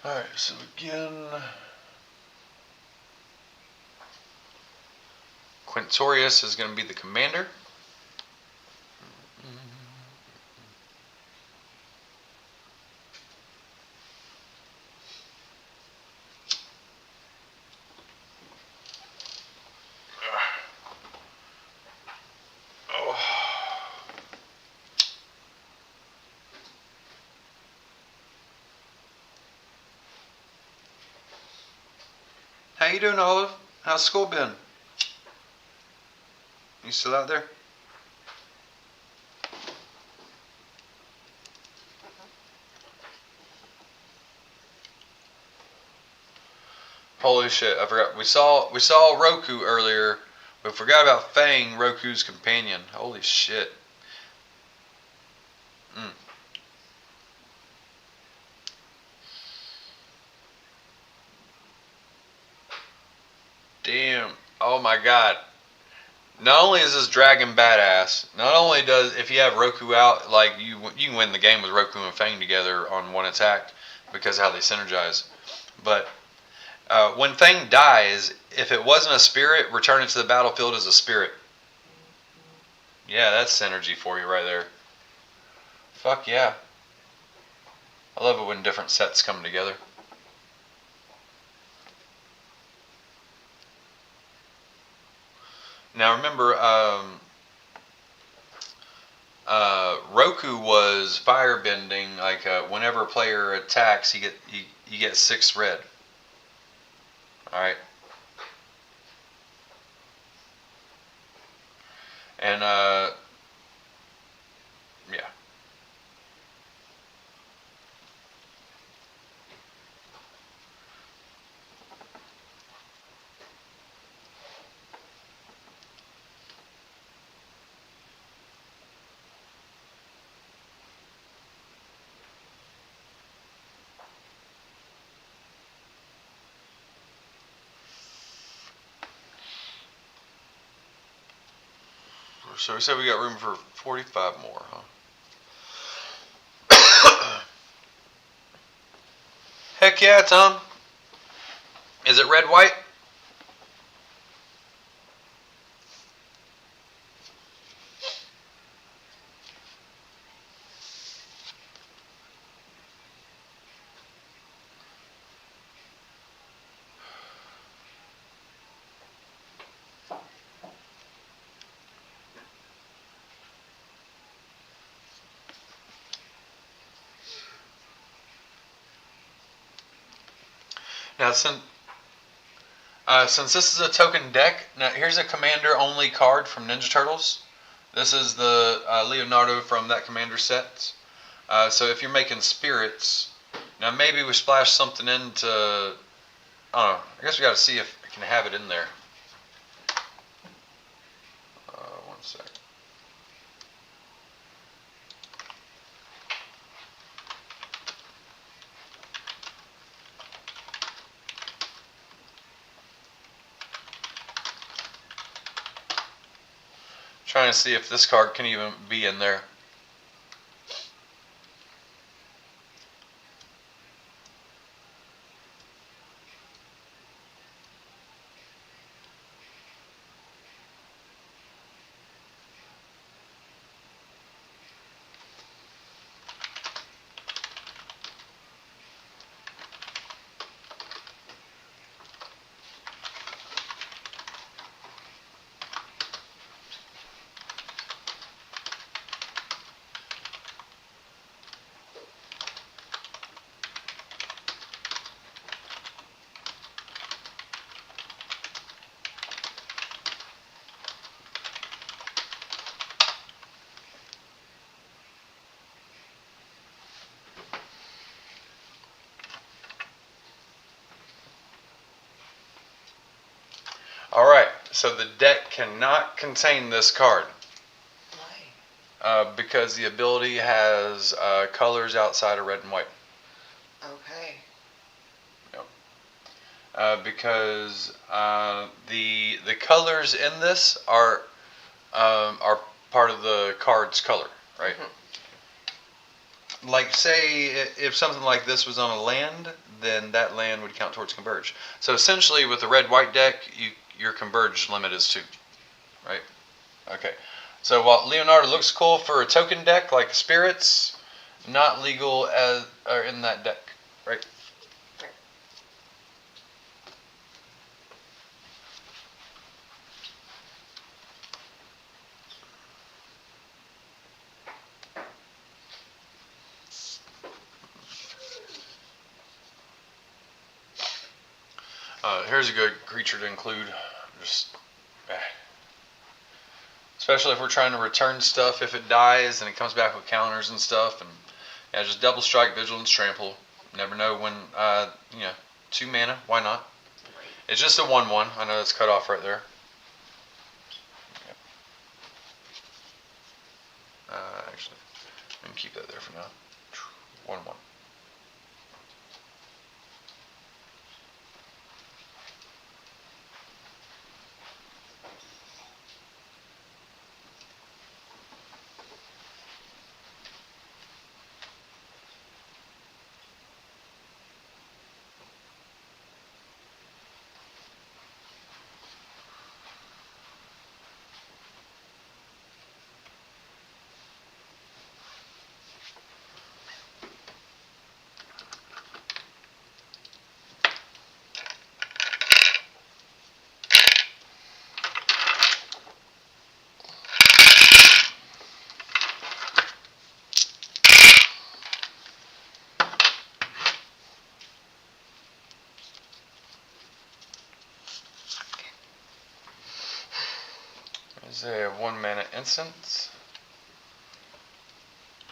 Alright, so again, Quintorius is going to be the commander. How you doing, Olive? How's school been? You still out there? Holy shit! I forgot. We saw Roku earlier. We forgot about Fang, Roku's companion. Holy shit! Damn! Oh my god! Not only is this dragon badass, not only does if you have Roku out, like you can win the game with Roku and Fang together on one attack because of how they synergize. But when Fang dies, if it wasn't a spirit, return it to the battlefield as a spirit. Yeah, that's synergy for you right there. Fuck yeah. I love it when different sets come together. Now remember, Roku was firebending. Like whenever a player attacks, you get 6 red. All right. And yeah. So we said we got room for 45 more, huh? Heck yeah, Tom. Is it red, white? Now, since this is a token deck, now here's a commander-only card from Ninja Turtles. This is the Leonardo from that commander set. So if you're making spirits, now maybe we splash something into, I don't know, I guess we got to see if we can have it in there. One sec. Trying to see if this card can even be in there. Alright, so the deck cannot contain this card. Why? Because the ability has colors outside of red and white. Okay. Because the colors in this are part of the card's color, right? Like, say if something like this was on a land, then that land would count towards converge. So essentially, with the red-white deck, your converge limit is 2, right? Okay. So while Leonardo looks cool for a token deck like spirits, not legal as or in that deck, right? Here's a good creature to include. Just, especially if we're trying to return stuff if it dies and it comes back with counters and stuff. And yeah, just double strike, vigilance, trample. Never know when. 2 mana. Why not? It's just a 1/1. I know it's cut off right there. Actually, I can keep that there for now. 1/1. Is a 1 mana instant.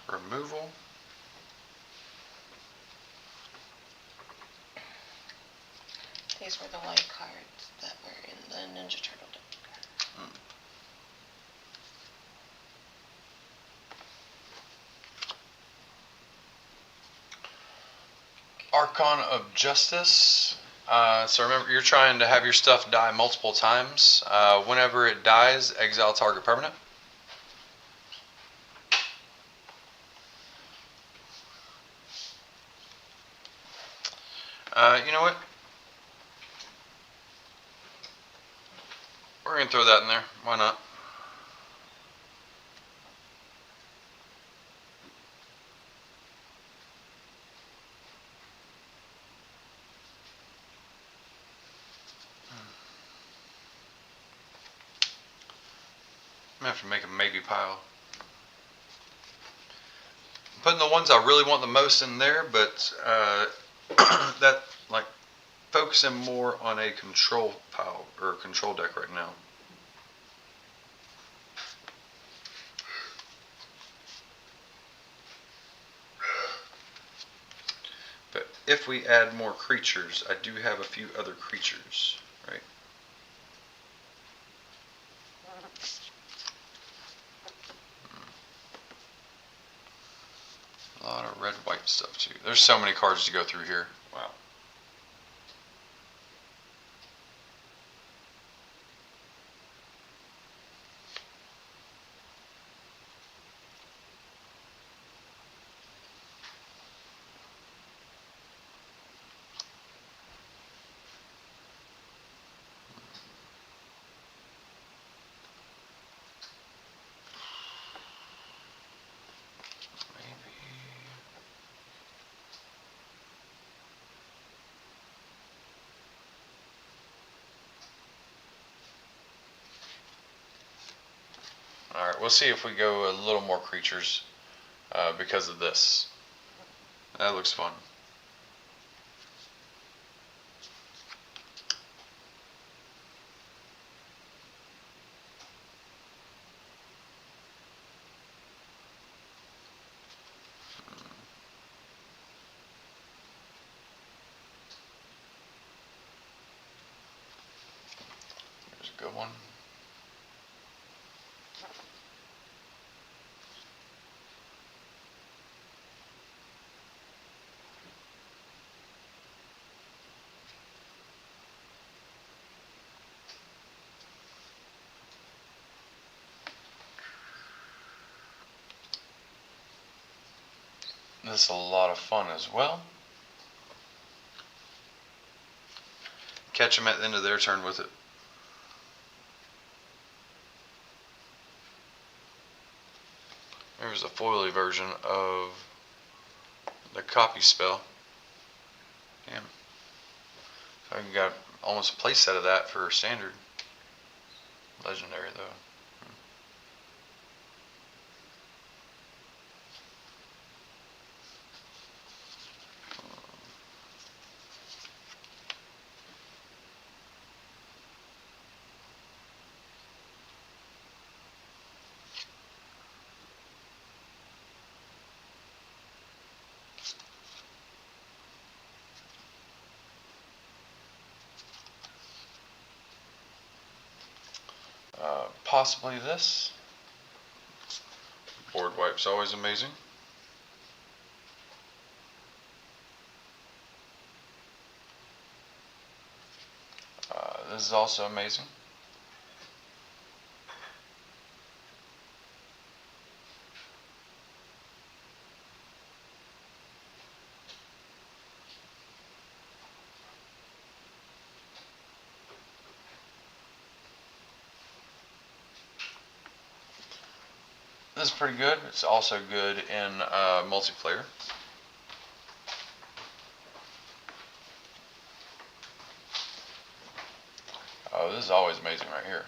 Removal. These were the white cards that were in the Ninja Turtle deck. Archon of Justice. So remember, you're trying to have your stuff die multiple times. Whenever it dies, exile target permanent. You know what? We're going to throw that in there. Why not? I'm going to have to make a maybe pile. I'm putting the ones I really want the most in there, but that, like, focusing more on a control pile or control deck right now. if we add more creatures, I do have a few other creatures, right? A lot of red-white stuff too. There's so many cards to go through here. Wow. Alright, we'll see if we go a little more creatures because of this. That looks fun. Here's a good one. This is a lot of fun as well. Catch them at the end of their turn with it. There's a foily version of the copy spell. Damn. I got almost a playset of that for standard. Legendary though. Possibly this. Board wipe's always amazing. This is also amazing. This is pretty good. It's also good in multiplayer. Oh, this is always amazing right here.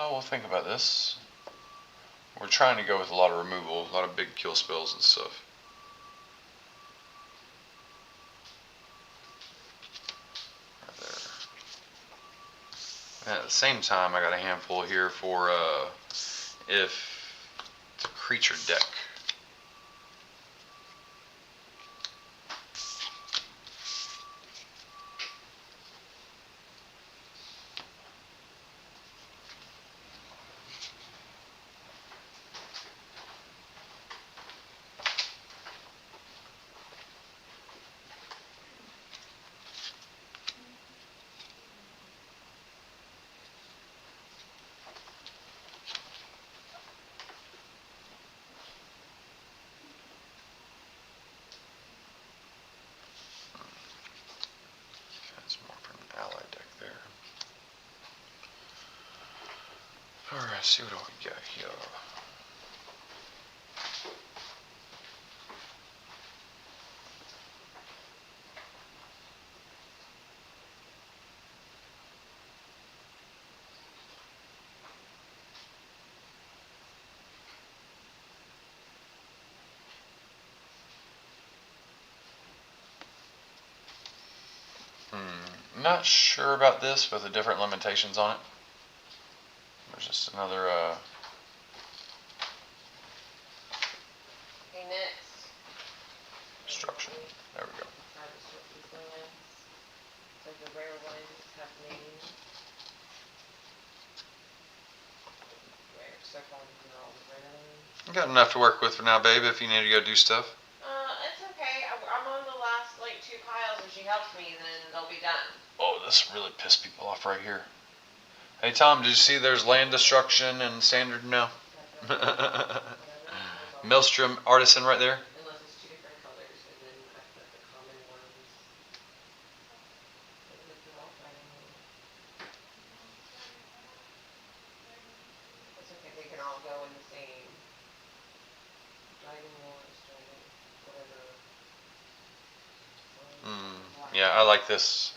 We'll think about this. We're trying to go with a lot of removal, a lot of big kill spells and stuff. Right there. And at the same time, I got a handful here for if it's a creature deck. Alright, see what we got here. Not sure about this with the different limitations on it. There's just another Okay, next. instruction. There we go. Decide to sort these lands. So the rare ones have names. Rare, so far these are all the rare ones. You got enough to work with for now, babe, if you need to go do stuff. It's okay. I'm on the last like 2 piles. If she helps me, then they'll be done. Oh, this really pissed people off right here. Hey Tom, did you see there's land destruction and standard now? Maelstrom Artisan right there. Unless it's 2 different colors, and then I put the common ones. It's okay. They can all go in the same. Dragon Wars, Dragon, whatever. Yeah, I like this.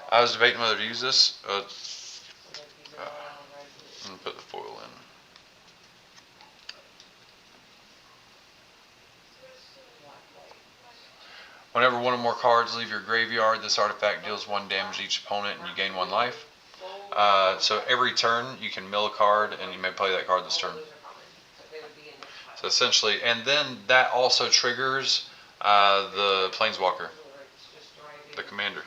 I was debating whether to use this. And put the foil in. Whenever one or more cards leave your graveyard, this artifact deals 1 damage to each opponent and you gain 1 life. So every turn you can mill a card and you may play that card this turn. So essentially, and then that also triggers the Planeswalker, the commander.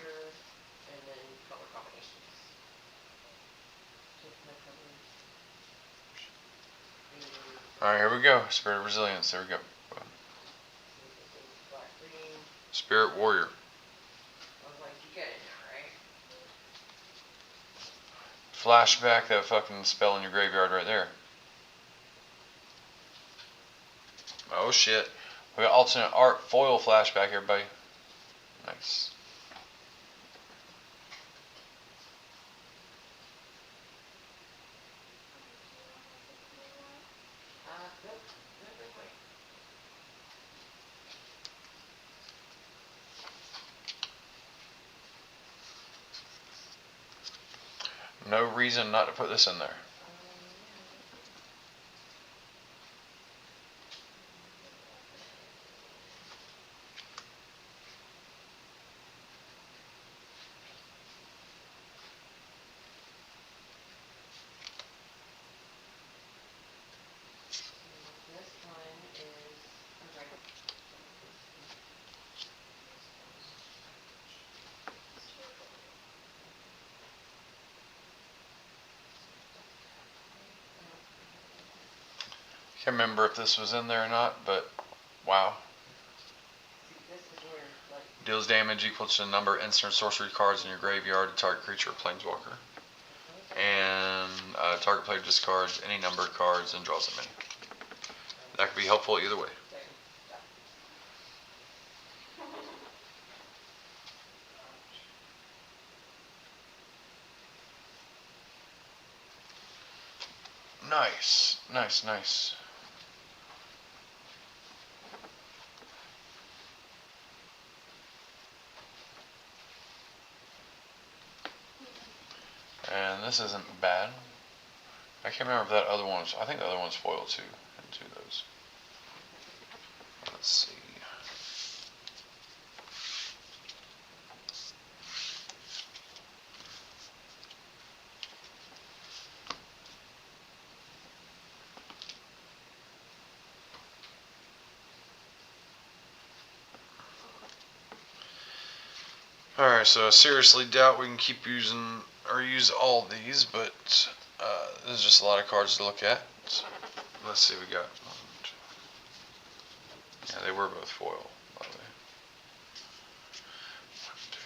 Alright, here we go. Spirit of Resilience. There we go. Spirit Warrior. Flashback that fucking spell in your graveyard right there. Oh shit. We got alternate art foil flashback, everybody. Nice. No reason not to put this in there. Can't remember if this was in there or not, but wow. Deals damage equal to the number of instant sorcery cards in your graveyard to target creature or planeswalker. And target player discards any number of cards and draws them in. That could be helpful either way. Nice, nice, nice. And this isn't bad. I can't remember if that other one was, I think the other one's foil too, and 2 of those. Let's see. Alright, so I seriously doubt we can keep using, or use all these, but there's just a lot of cards to look at. So, let's see, we got 1, 2. Yeah, they were both foil, by the way. 1, 2,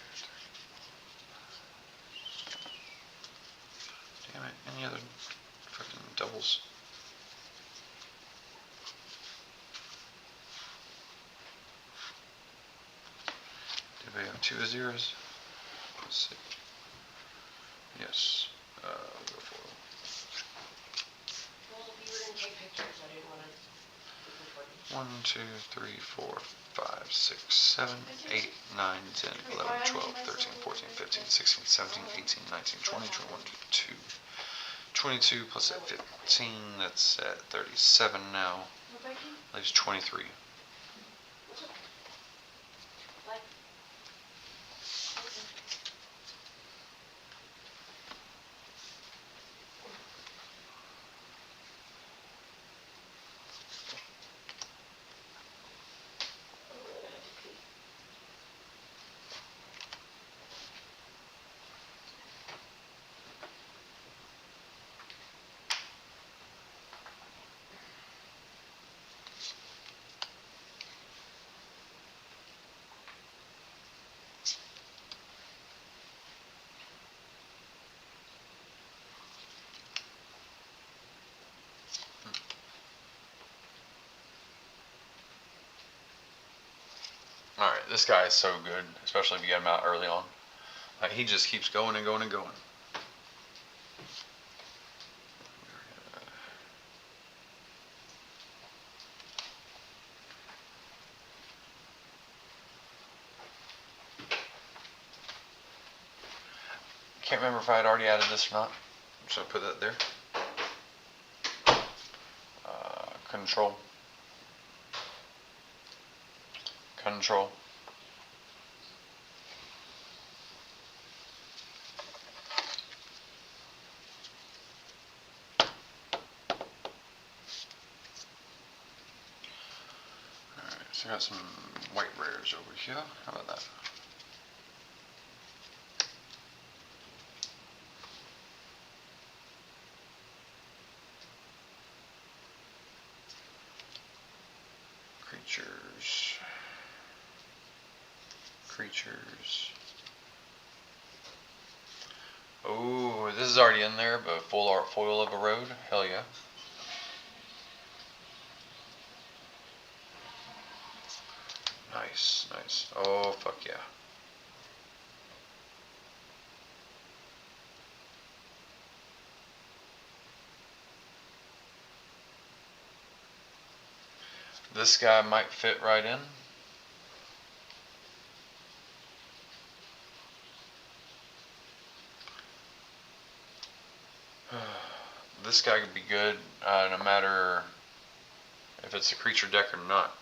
3. Damn it, any other freaking doubles? Did we have 2 of zeros? Let's see. Yes. We'll go foil. Well, you were gonna take pictures. I didn't want to. 1, 2, 3, 4, 5, 6, 7, 8, 9, 10, 11, 12, 13, 14, 15, 16, 17, 18, 19, 20, 21, 22. 22 plus that 15, that's at 37 now. Leaves 23. Alright, this guy is so good, especially if you get him out early on. He just keeps going and going and going. Can't remember if I had already added this or not. Should I put that there? Control. Control. Alright, so I got some white rares over here. How about that? Creatures. Creatures. Oh, this is already in there, but full art foil of a road. Hell yeah. Nice, nice. Oh, fuck yeah. This guy might fit right in. This guy could be good no matter if it's a creature deck or not.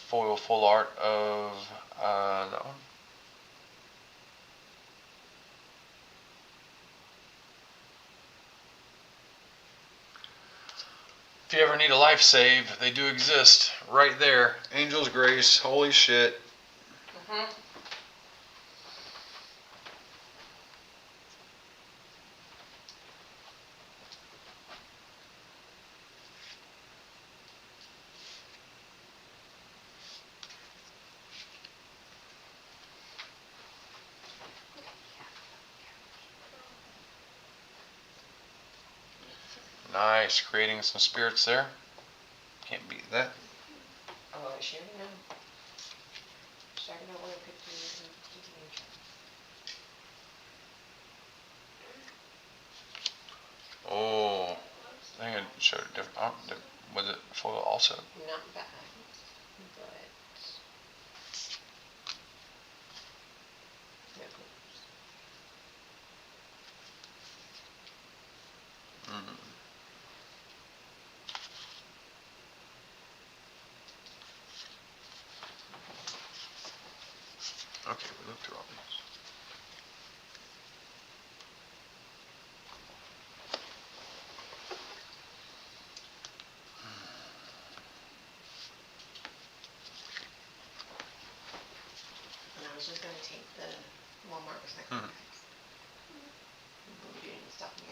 Foil full art of that one. If you ever need a life save, they do exist right there. Angel's Grace, holy shit. Mm-hmm. Nice, creating some spirits there. Can't beat that. Oh, I sure know. Started out when I picked the Oh, I think it showed a different. Was it foil also? Not bad, but no clues. Mm. Okay, we looked through all these. And I was just gonna take the Walmart recycling bags. But we didn't stop me.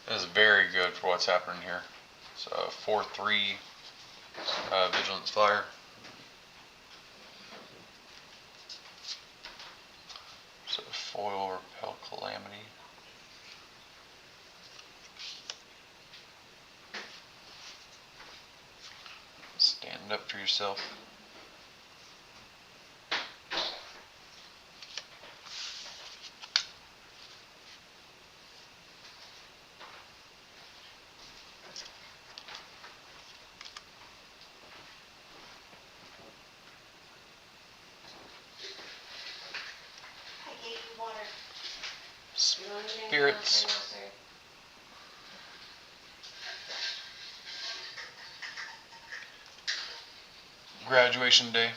This is very good for what's happening here. So 4/3 Vigilance Fire. So foil Repel Calamity. Stand up for yourself. I gave you water. Spirits. Graduation day.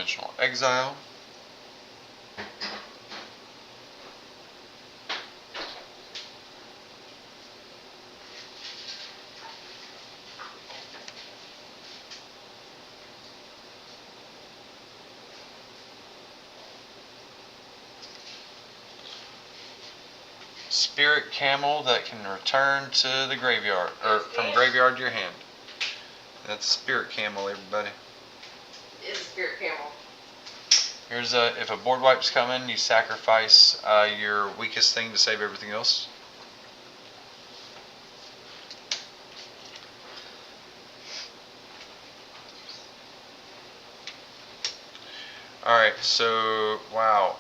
Dimensional Exile. Spirit Camel that can return to the graveyard, or from graveyard to your hand. That's Spirit Camel, everybody. Is a spirit camel. Here's if a board wipe's coming, you sacrifice your weakest thing to save everything else. Alright, so, wow.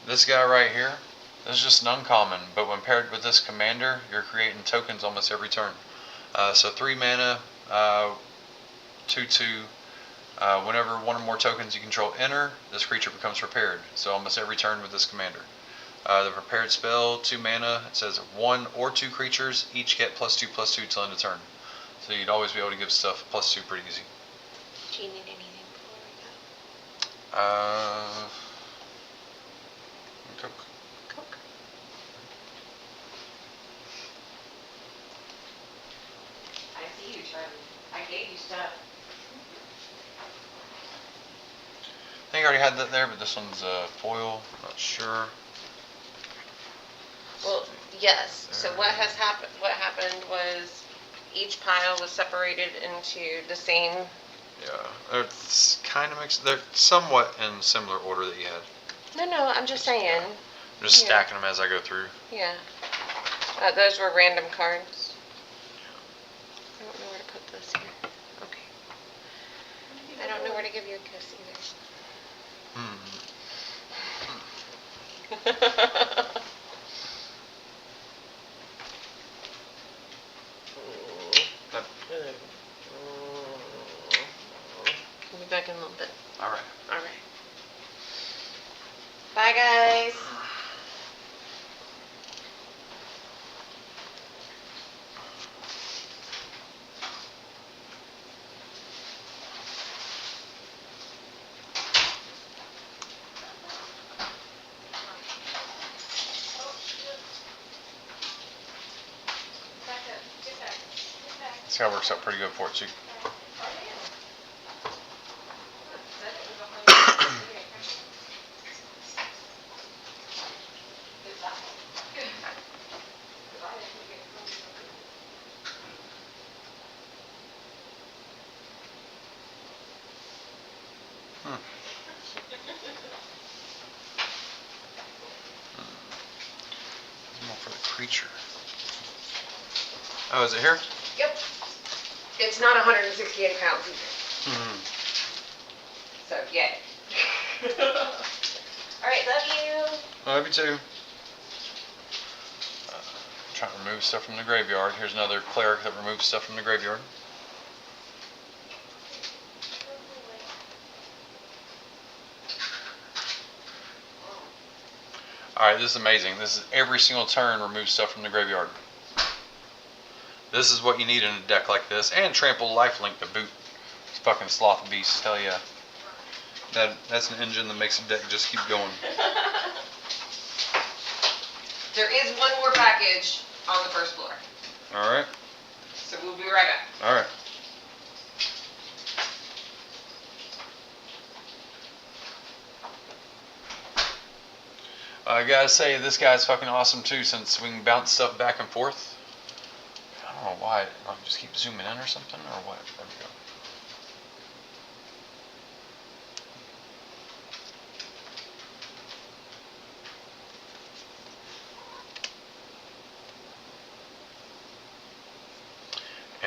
This guy right here, this is just an uncommon, but when paired with this commander, you're creating tokens almost every turn. So 3 mana, 2/2. Whenever one or more tokens you control enter, this creature becomes prepared. So almost every turn with this commander. The prepared spell, 2 mana, it says 1 or 2 creatures each get +2/+2 till end of turn. So you'd always be able to give stuff +2 pretty easy. Do you need anything before we go? Coke. Coke. I see you, Charlie. I gave you stuff. I think I already had that there, but this one's foil. I'm not sure. Well, yes. So what has happened? What happened was each pile was separated into the same. Yeah, it's kind of mixed. They're somewhat in similar order that you had. No, I'm just saying. I'm just stacking them as I go through. Yeah. Those were random cards. I don't know where to put this here. Okay. I don't know where to give you a kiss either. We'll be back in a little bit. Alright. Alright. Bye, guys. This guy works out pretty good for it, too. More for the creature. Oh, is it here? Yep. It's not 168 pounds either. So, yay. Alright, love you. Love you too. Trying to remove stuff from the graveyard. Here's another cleric that removes stuff from the graveyard. Alright, this is amazing. This is every single turn remove stuff from the graveyard. This is what you need in a deck like this. And trample lifelink to boot. It's fucking sloth beast, tell ya. That's an engine that makes the deck just keep going. There is one more package on the first floor. Alright. So we'll be right back. Alright. I gotta say, this guy's fucking awesome too, since we can bounce stuff back and forth. I don't know why. I just keep zooming in or something, or what? There we go.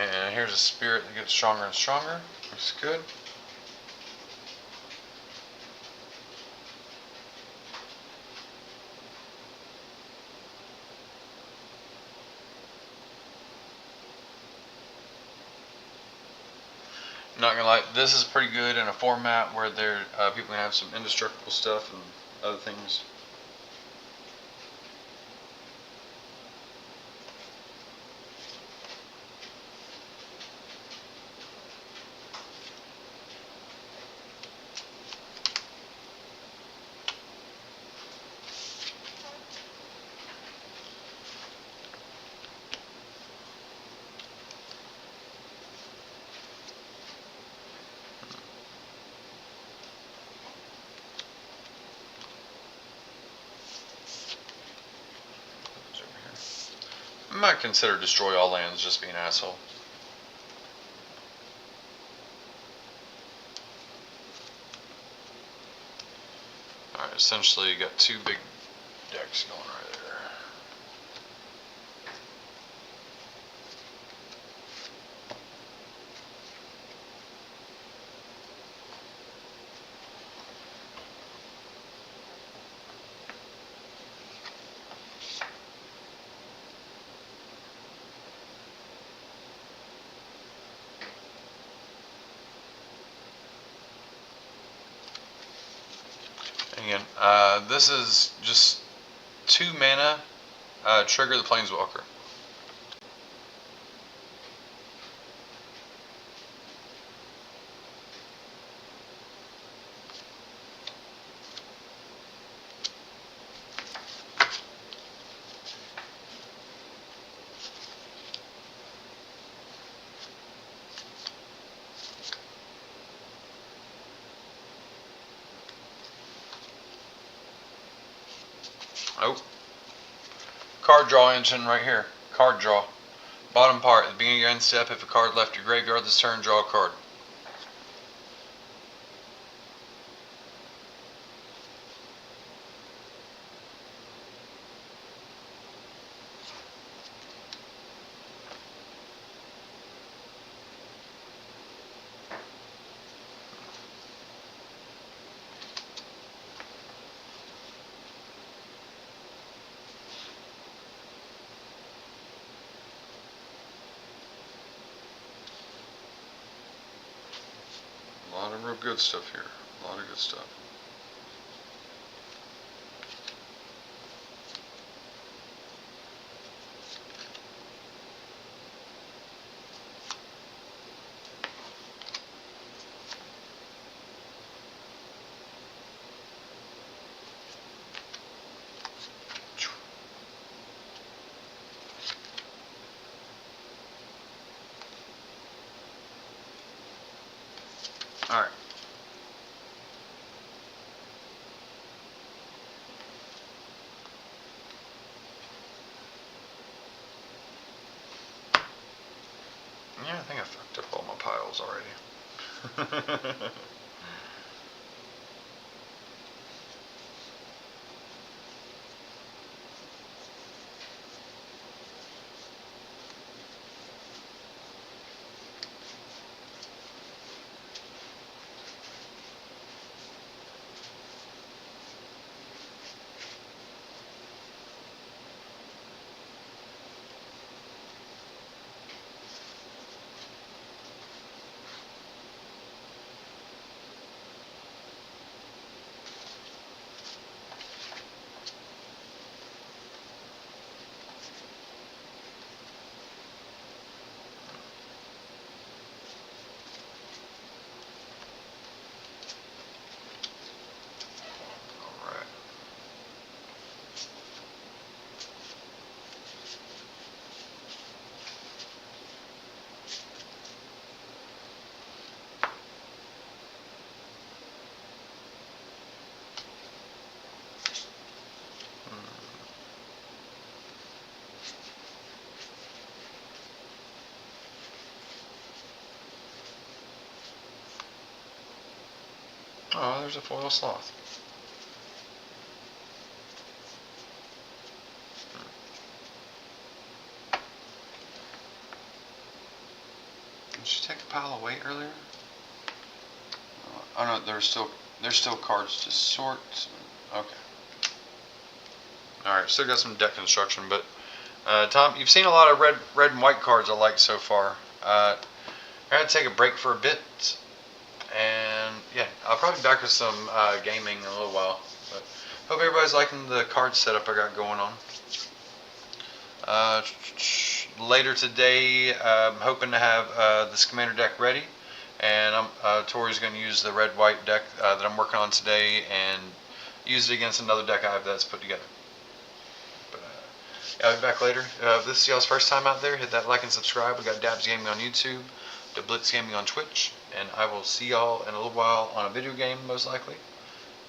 And here's a spirit that gets stronger and stronger. Looks good. Not gonna lie, this is pretty good in a format where there people can have some indestructible stuff and other things. might consider destroy all lands, just be an asshole. Alright, essentially you got two big decks going right there. Again, this is just 2 mana, trigger the Planeswalker. Oh, card draw engine right here. Card draw. Bottom part, at the beginning of your end step, if a card left your graveyard this turn, draw a card. A lot of real good stuff here. A lot of good stuff. Alright. Yeah, I think I fucked up all my piles already. Oh, there's a foil sloth. Did she take a pile away earlier? Oh no, there's still cards to sort. Okay. All right, still got some deck construction, but Tom, you've seen a lot of red and white cards I like so far. I'm gonna take a break for a bit, and yeah, I'll probably be back with some gaming in a little while. But hope everybody's liking the card setup I got going on. Later today, I'm hoping to have this commander deck ready, and Tori's going to use the red-white deck that I'm working on today and use it against another deck I have that's put together. But yeah, I'll be back later. If this is y'all's first time out there, hit that like and subscribe. We got Dabzgaming on YouTube, Dabzgaming on Twitch, and I will see y'all in a little while on a video game, most likely.